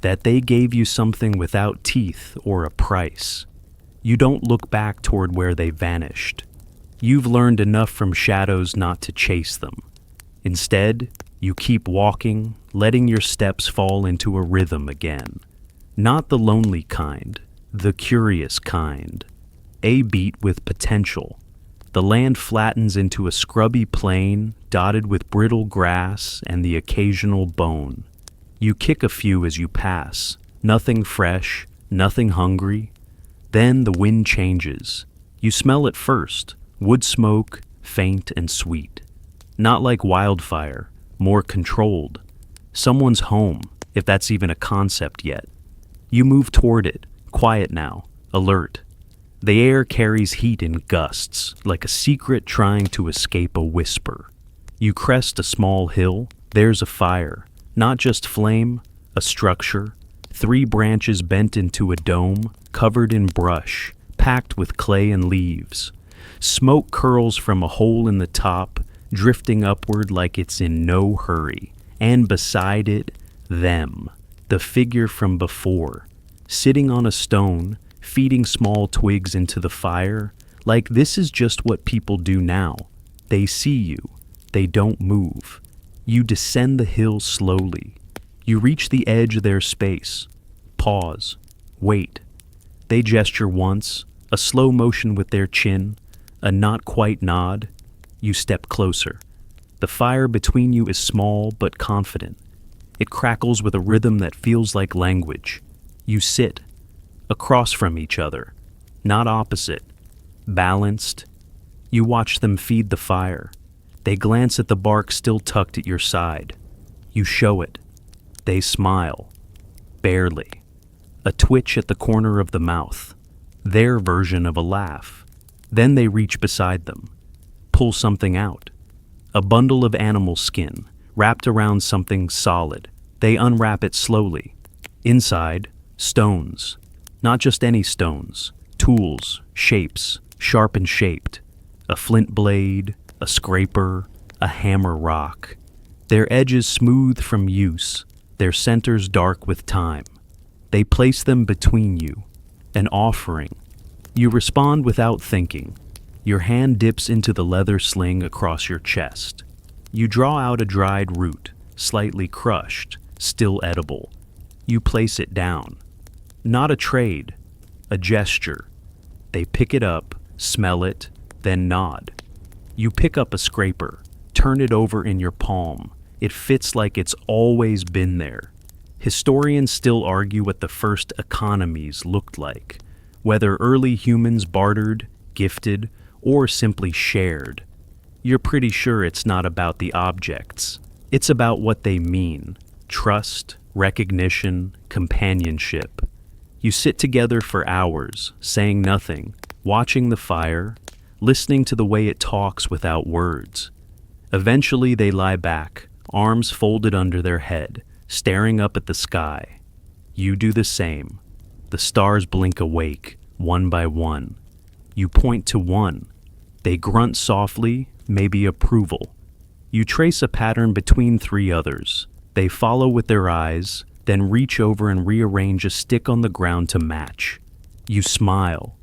that they gave you something without teeth or a price. You don't look back toward where they vanished. You've learned enough from shadows not to chase them. Instead, you keep walking, letting your steps fall into a rhythm again. Not the lonely kind, the curious kind. A beat with potential. The land flattens into a scrubby plain dotted with brittle grass and the occasional bone. You kick a few as you pass, nothing fresh, nothing hungry. Then the wind changes. You smell it first, wood smoke, faint and sweet. Not like wildfire, more controlled. Someone's home, if that's even a concept yet. You move toward it, quiet now, alert. The air carries heat in gusts, like a secret trying to escape a whisper. You crest a small hill, there's a fire. Not just flame, a structure. 3 branches bent into a dome, covered in brush, packed with clay and leaves. Smoke curls from a hole in the top, drifting upward like it's in no hurry. And beside it, them, the figure from before, sitting on a stone, feeding small twigs into the fire, like this is just what people do now. They see you. They don't move. You descend the hill slowly. You reach the edge of their space. Pause. Wait. They gesture once, a slow motion with their chin, a not quite nod. You step closer. The fire between you is small but confident. It crackles with a rhythm that feels like language. You sit, across from each other, not opposite, balanced. You watch them feed the fire. They glance at the bark still tucked at your side. You show it. They smile. Barely. A twitch at the corner of the mouth. Their version of a laugh. Then they reach beside them. Pull something out. A bundle of animal skin, wrapped around something solid. They unwrap it slowly. Inside, stones. Not just any stones. Tools, shapes, sharp and shaped. A flint blade, a scraper, a hammer rock. Their edges smooth from use, their centers dark with time. They place them between you, an offering. You respond without thinking. Your hand dips into the leather sling across your chest. You draw out a dried root, slightly crushed, still edible. You place it down. Not a trade, a gesture. They pick it up, smell it, then nod. You pick up a scraper, turn it over in your palm. It fits like it's always been there. Historians still argue what the first economies looked like, whether early humans bartered, gifted, or simply shared. You're pretty sure it's not about the objects. It's about what they mean: trust, recognition, companionship. You sit together for hours, saying nothing, watching the fire, listening to the way it talks without words. Eventually they lie back, arms folded under their head, staring up at the sky. You do the same. The stars blink awake, one by one. You point to one. They grunt softly, maybe approval. You trace a pattern between 3 others. They follow with their eyes, then reach over and rearrange a stick on the ground to match. You smile.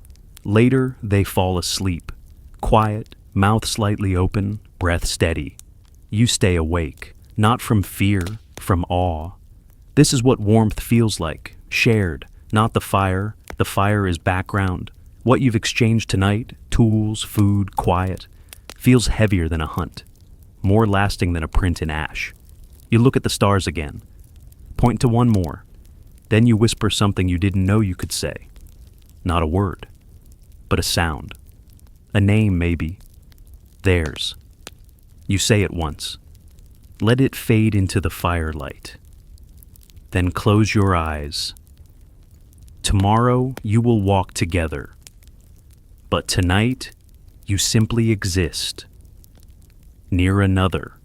Later, they fall asleep. Quiet, mouth slightly open, breath steady. You stay awake, not from fear, from awe. This is what warmth feels like, shared, not the fire. The fire is background. What you've exchanged tonight, tools, food, quiet, feels heavier than a hunt, more lasting than a print in ash. You look at the stars again, point to one more. Then you whisper something you didn't know you could say. Not a word, but a sound. A name, maybe. Theirs. You say it once. Let it fade into the firelight. Then close your eyes. Tomorrow you will walk together. But tonight, you simply exist. Near another.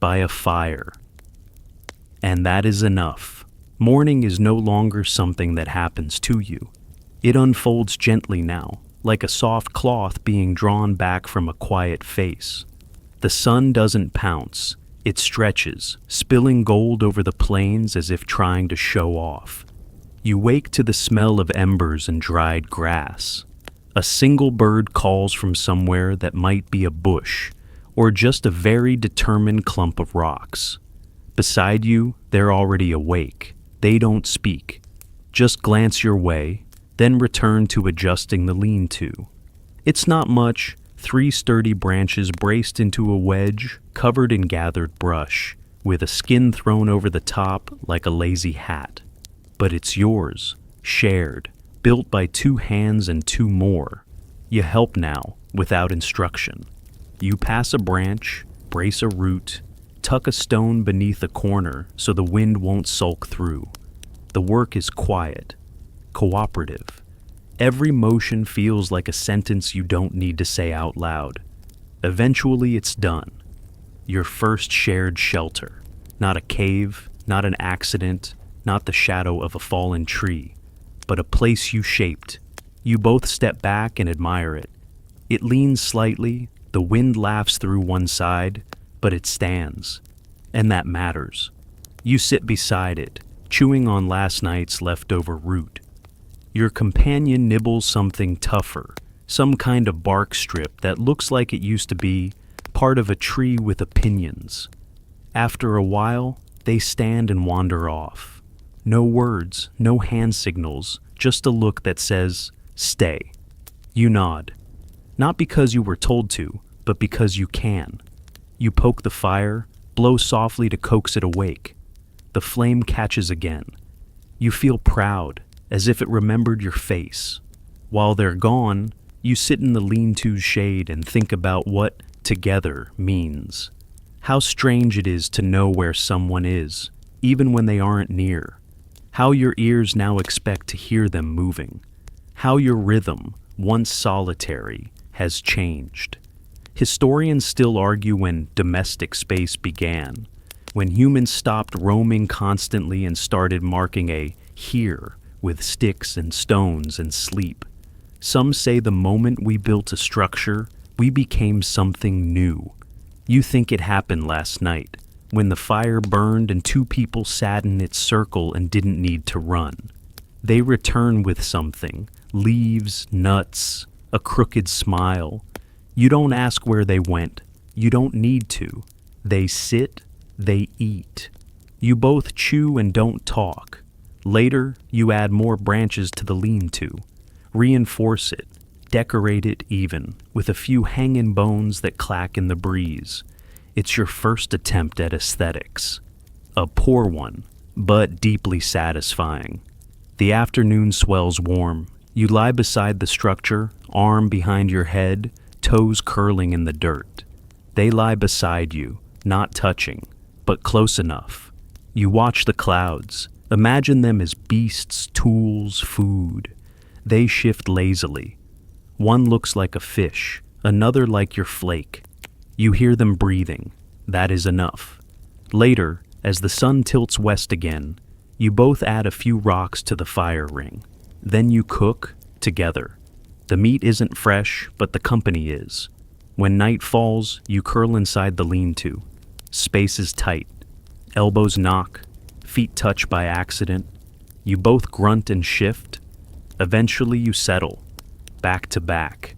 By a fire. And that is enough. Morning is no longer something that happens to you. It unfolds gently now, like a soft cloth being drawn back from a quiet face. The sun doesn't pounce. It stretches, spilling gold over the plains as if trying to show off. You wake to the smell of embers and dried grass. A single bird calls from somewhere that might be a bush, or just a very determined clump of rocks. Beside you, they're already awake. They don't speak. Just glance your way, then return to adjusting the lean-to. It's not much, 3 sturdy branches braced into a wedge, covered in gathered brush, with a skin thrown over the top like a lazy hat. But it's yours, shared, built by 2 hands and 2 more. You help now, without instruction. You pass a branch, brace a root, tuck a stone beneath a corner so the wind won't sulk through. The work is quiet, cooperative. Every motion feels like a sentence you don't need to say out loud. Eventually it's done. Your first shared shelter. Not a cave, not an accident, not the shadow of a fallen tree, but a place you shaped. You both step back and admire it. It leans slightly, the wind laughs through one side, but it stands. And that matters. You sit beside it, chewing on last night's leftover root. Your companion nibbles something tougher, some kind of bark strip that looks like it used to be part of a tree with opinions. After a while, they stand and wander off. No words, no hand signals, just a look that says, "Stay." You nod. Not because you were told to, but because you can. You poke the fire, blow softly to coax it awake. The flame catches again. You feel proud, as if it remembered your face. While they're gone, you sit in the lean-to's shade and think about what together means. How strange it is to know where someone is, even when they aren't near. How your ears now expect to hear them moving. How your rhythm, once solitary, has changed. Historians still argue when domestic space began, when humans stopped roaming constantly and started marking a here with sticks and stones and sleep. Some say the moment we built a structure, we became something new. You think it happened last night, when the fire burned and two people sat in its circle and didn't need to run. They return with something, leaves, nuts, a crooked smile. You don't ask where they went. You don't need to. They sit, they eat. You both chew and don't talk. Later, you add more branches to the lean-to. Reinforce it, decorate it even, with a few hanging bones that clack in the breeze. It's your first attempt at aesthetics. A poor one, but deeply satisfying. The afternoon swells warm. You lie beside the structure, arm behind your head, toes curling in the dirt. They lie beside you, not touching, but close enough. You watch the clouds. Imagine them as beasts, tools, food. They shift lazily. One looks like a fish, another like your flake. You hear them breathing. That is enough. Later, as the sun tilts west again, you both add a few rocks to the fire ring. Then you cook together. The meat isn't fresh, but the company is. When night falls, you curl inside the lean-to. Space is tight. Elbows knock, feet touch by accident. You both grunt and shift. Eventually you settle, back to back.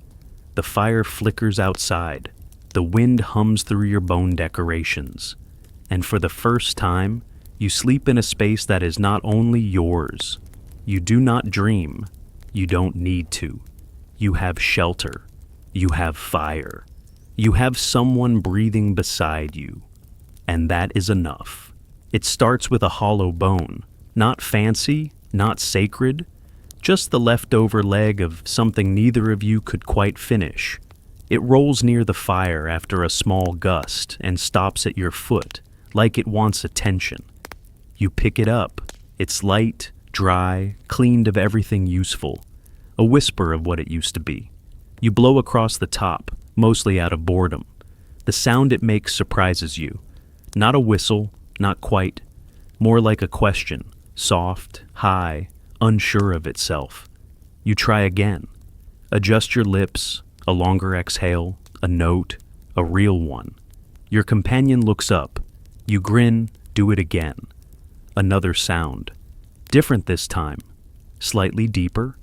The fire flickers outside. The wind hums through your bone decorations. And for the first time, you sleep in a space that is not only yours. You do not dream. You don't need to. You have shelter. You have fire. You have someone breathing beside you. And that is enough. It starts with a hollow bone. Not fancy, not sacred, just the leftover leg of something neither of you could quite finish. It rolls near the fire after a small gust and stops at your foot, like it wants attention. You pick it up. It's light, dry, cleaned of everything useful. A whisper of what it used to be. You blow across the top, mostly out of boredom. The sound it makes surprises you. Not a whistle, not quite. More like a question, soft, high, unsure of itself. You try again. Adjust your lips, a longer exhale, a note, a real one. Your companion looks up. You grin, do it again. Another sound. Different this time. Slightly deeper.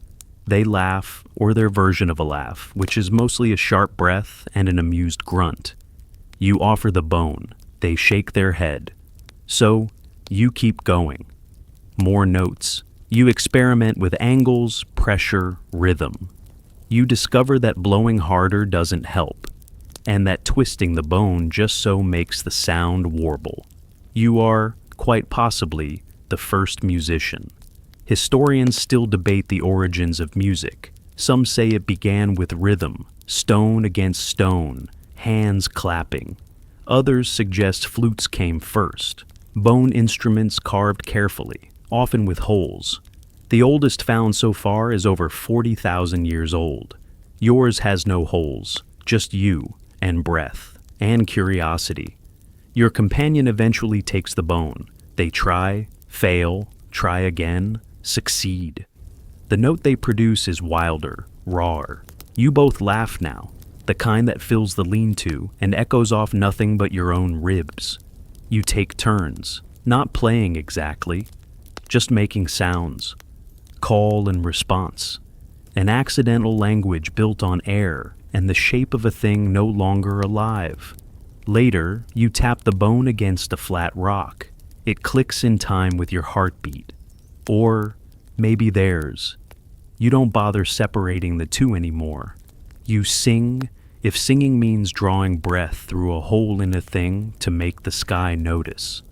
They laugh, or their version of a laugh, which is mostly a sharp breath and an amused grunt. You offer the bone. They shake their head. So, you keep going. More notes. You experiment with angles, pressure, rhythm. You discover that blowing harder doesn't help, and that twisting the bone just so makes the sound warble. You are, quite possibly, the first musician. Historians still debate the origins of music. Some say it began with rhythm, stone against stone, hands clapping. Others suggest flutes came first, bone instruments carved carefully, often with holes. The oldest found so far is over 40,000 years old. Yours has no holes, just you, and breath, and curiosity. Your companion eventually takes the bone. They try, fail, try again, succeed. The note they produce is wilder, rawer. You both laugh now, the kind that fills the lean-to and echoes off nothing but your own ribs. You take turns, not playing exactly, just making sounds. Call and response. An accidental language built on air and the shape of a thing no longer alive. Later, you tap the bone against a flat rock. It clicks in time with your heartbeat. Or maybe theirs. You don't bother separating the two anymore. You sing, if singing means drawing breath through a hole in a thing to make the sky notice.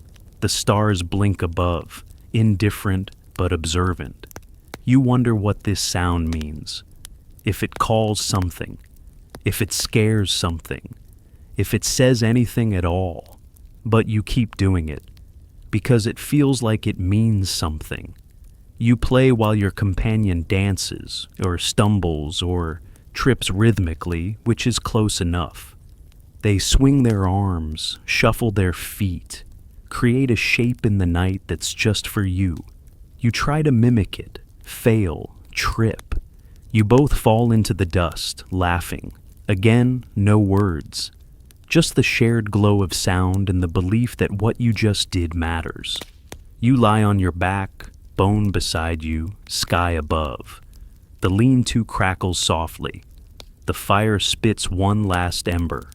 The stars blink above, indifferent but observant. You wonder what this sound means. If it calls something. If it scares something. If it says anything at all. But you keep doing it, because it feels like it means something. You play while your companion dances, or stumbles, or trips rhythmically, which is close enough. They swing their arms, shuffle their feet, create a shape in the night that's just for you. You try to mimic it, fail, trip. You both fall into the dust, laughing. Again, no words. Just the shared glow of sound and the belief that what you just did matters. You lie on your back, bone beside you, sky above. The lean-to crackles softly. The fire spits one last ember.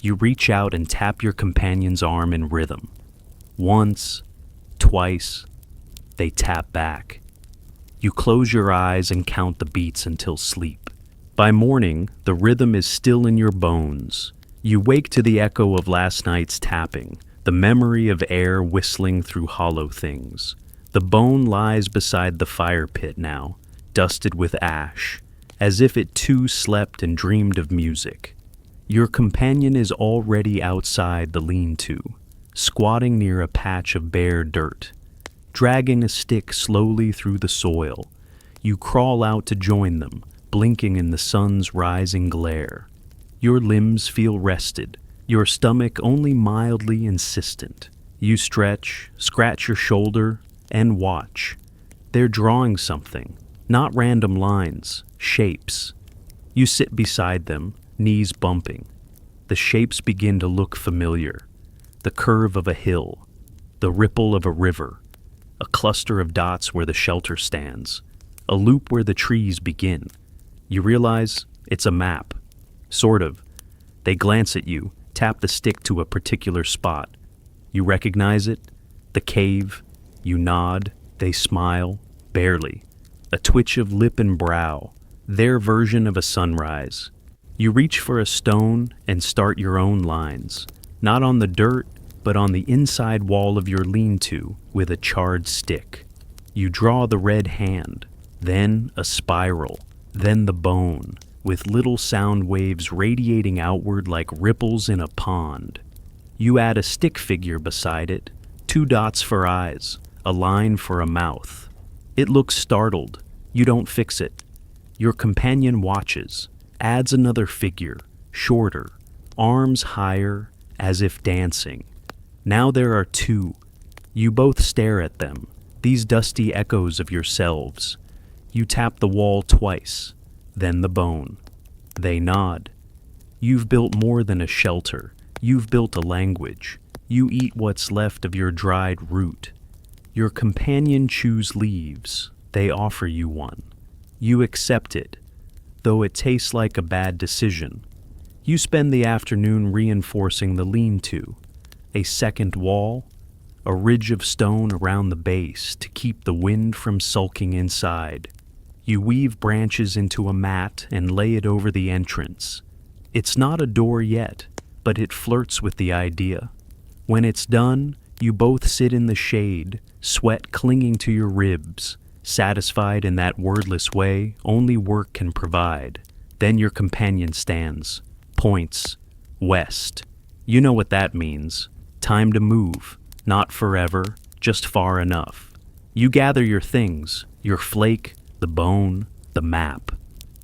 You reach out and tap your companion's arm in rhythm. Once, twice, they tap back. You close your eyes and count the beats until sleep. By morning, the rhythm is still in your bones. You wake to the echo of last night's tapping, the memory of air whistling through hollow things. The bone lies beside the fire pit now, dusted with ash, as if it too slept and dreamed of music. Your companion is already outside the lean-to, squatting near a patch of bare dirt. Dragging a stick slowly through the soil, you crawl out to join them, blinking in the sun's rising glare. Your limbs feel rested, your stomach only mildly insistent. You stretch, scratch your shoulder, and watch. They're drawing something, not random lines, shapes. You sit beside them, knees bumping. The shapes begin to look familiar. The curve of a hill, the ripple of a river, a cluster of dots where the shelter stands, a loop where the trees begin. You realize it's a map. Sort of. They glance at you, tap the stick to a particular spot. You recognize it? The cave. You nod. They smile. Barely. A twitch of lip and brow. Their version of a sunrise. You reach for a stone and start your own lines. Not on the dirt, but on the inside wall of your lean-to with a charred stick. You draw the red hand, then a spiral, then the bone, with little sound waves radiating outward like ripples in a pond. You add a stick figure beside it, 2 dots for eyes, a line for a mouth. It looks startled. You don't fix it. Your companion watches, adds another figure, shorter, arms higher, as if dancing. Now there are 2. You both stare at them, these dusty echoes of yourselves. You tap the wall twice, then the bone. They nod. You've built more than a shelter. You've built a language. You eat what's left of your dried root. Your companion chews leaves. They offer you one. You accept it, though it tastes like a bad decision. You spend the afternoon reinforcing the lean-to. A second wall, a ridge of stone around the base to keep the wind from sulking inside. You weave branches into a mat and lay it over the entrance. It's not a door yet, but it flirts with the idea. When it's done, you both sit in the shade, sweat clinging to your ribs, satisfied in that wordless way only work can provide. Then your companion stands, points, west. You know what that means. Time to move, not forever, just far enough. You gather your things, your flake, the bone, the map.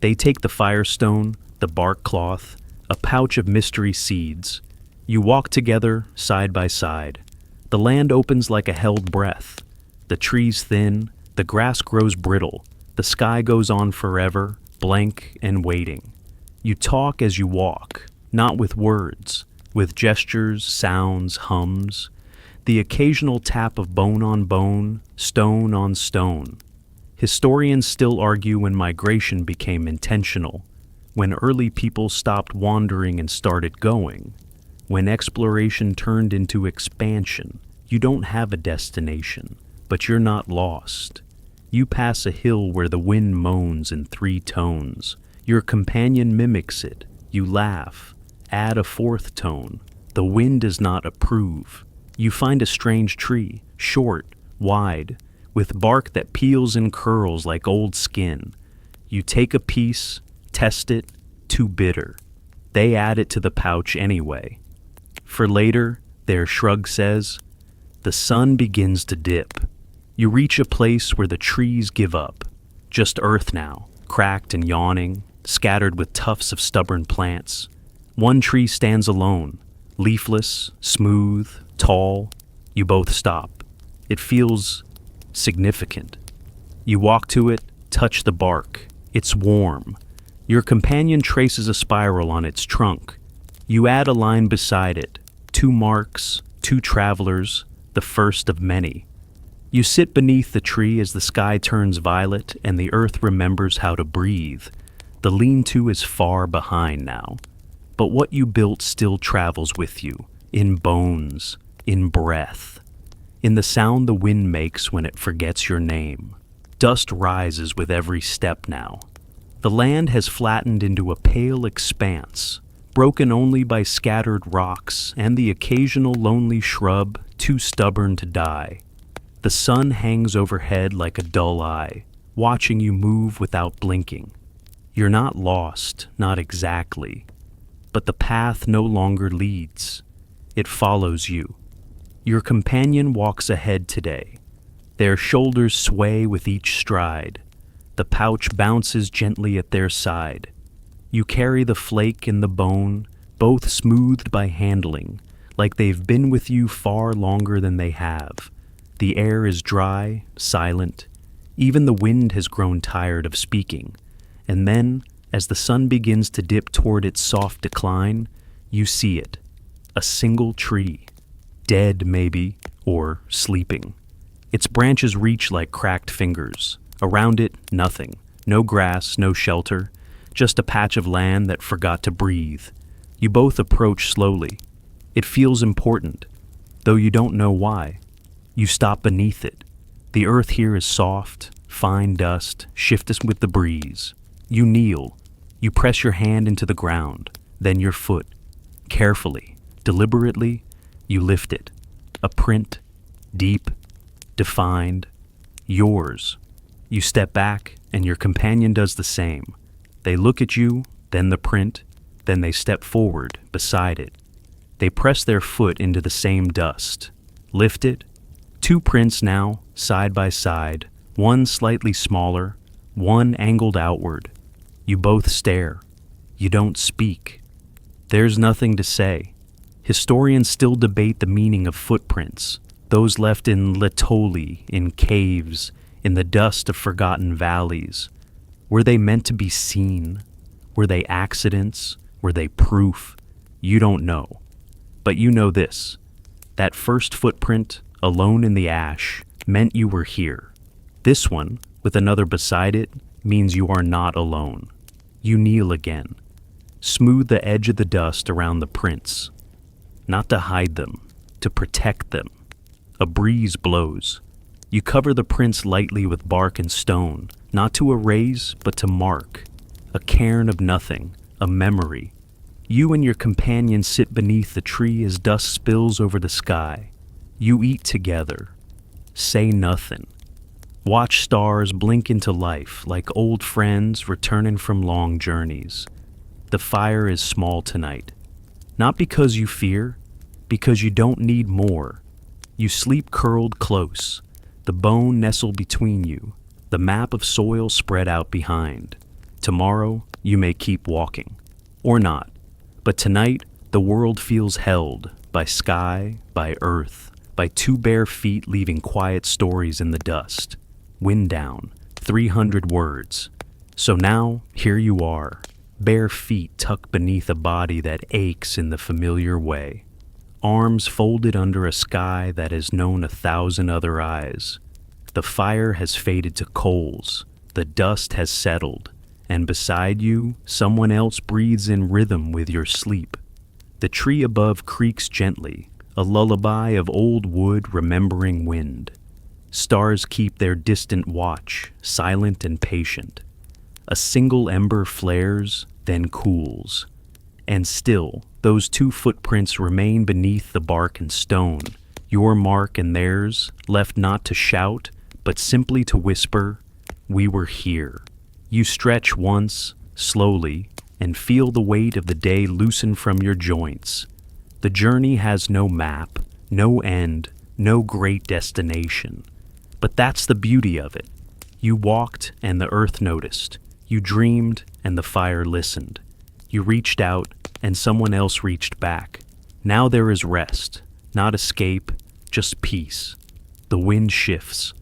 They take the firestone, the bark cloth, a pouch of mystery seeds. You walk together, side by side. The land opens like a held breath. The trees thin, the grass grows brittle, the sky goes on forever, blank and waiting. You talk as you walk, not with words, with gestures, sounds, hums, the occasional tap of bone on bone, stone on stone. Historians still argue when migration became intentional, when early people stopped wandering and started going, when exploration turned into expansion. You don't have a destination, but you're not lost. You pass a hill where the wind moans in 3 tones. Your companion mimics it. You laugh. Add a 4th tone. The wind does not approve. You find a strange tree, short, wide, with bark that peels and curls like old skin. You take a piece, test it, too bitter. They add it to the pouch anyway. For later, their shrug says, the sun begins to dip. You reach a place where the trees give up. Just earth now, cracked and yawning, scattered with tufts of stubborn plants. One tree stands alone, leafless, smooth, tall. You both stop. It feels significant. You walk to it, touch the bark. It's warm. Your companion traces a spiral on its trunk. You add a line beside it. 2 marks, 2 travelers, the first of many. You sit beneath the tree as the sky turns violet and the earth remembers how to breathe. The lean-to is far behind now. But what you built still travels with you, in bones, in breath, in the sound the wind makes when it forgets your name. Dust rises with every step now. The land has flattened into a pale expanse, broken only by scattered rocks and the occasional lonely shrub too stubborn to die. The sun hangs overhead like a dull eye, watching you move without blinking. You're not lost, not exactly, but the path no longer leads. It follows you. Your companion walks ahead today. Their shoulders sway with each stride. The pouch bounces gently at their side. You carry the flake and the bone, both smoothed by handling, like they've been with you far longer than they have. The air is dry, silent. Even the wind has grown tired of speaking. And then, as the sun begins to dip toward its soft decline, you see it. A single tree. Dead, maybe, or sleeping. Its branches reach like cracked fingers. Around it, nothing. No grass, no shelter. Just a patch of land that forgot to breathe. You both approach slowly. It feels important, though you don't know why. You stop beneath it. The earth here is soft, fine dust, shifting with the breeze. You kneel. You press your hand into the ground, then your foot. Carefully, deliberately, you lift it. A print, deep, defined, yours. You step back, and your companion does the same. They look at you, then the print, then they step forward, beside it. They press their foot into the same dust. Lift it. 2 prints now, side by side, one slightly smaller, one angled outward. You both stare. You don't speak. There's nothing to say. Historians still debate the meaning of footprints, those left in Litoli, in caves, in the dust of forgotten valleys. Were they meant to be seen? Were they accidents? Were they proof? You don't know. But you know this. That first footprint, alone in the ash, meant you were here. This one, with another beside it, means you are not alone. You kneel again. Smooth the edge of the dust around the prints. Not to hide them, to protect them. A breeze blows. You cover the prints lightly with bark and stone, not to erase, but to mark. A cairn of nothing, a memory. You and your companion sit beneath the tree as dust spills over the sky. You eat together. Say nothing. Watch stars blink into life like old friends returning from long journeys. The fire is small tonight. Not because you fear, because you don't need more. You sleep curled close. The bone nestled between you, the map of soil spread out behind. Tomorrow, you may keep walking. Or not. But tonight, the world feels held by sky, by earth, by two bare feet leaving quiet stories in the dust. Wind down, 300 words. So now, here you are, bare feet tucked beneath a body that aches in the familiar way. Arms folded under a sky that has known 1,000 other eyes. The fire has faded to coals, the dust has settled, and beside you, someone else breathes in rhythm with your sleep. The tree above creaks gently, a lullaby of old wood remembering wind. Stars keep their distant watch, silent and patient. A single ember flares, then cools. And still, those two footprints remain beneath the bark and stone, your mark and theirs, left not to shout, but simply to whisper, "We were here." You stretch once, slowly, and feel the weight of the day loosen from your joints. The journey has no map, no end, no great destination. But that's the beauty of it. You walked and the earth noticed. You dreamed and the fire listened. You reached out and someone else reached back. Now there is rest, not escape, just peace. The wind shifts.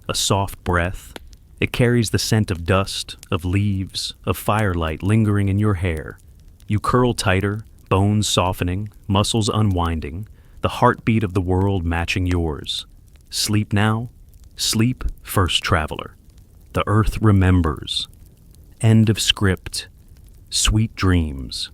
A soft breath. It carries the scent of dust, of leaves, of firelight lingering in your hair. You curl tighter, bones softening, muscles unwinding, the heartbeat of the world matching yours. Sleep now. Sleep, first traveler. The earth remembers. End of script. Sweet dreams.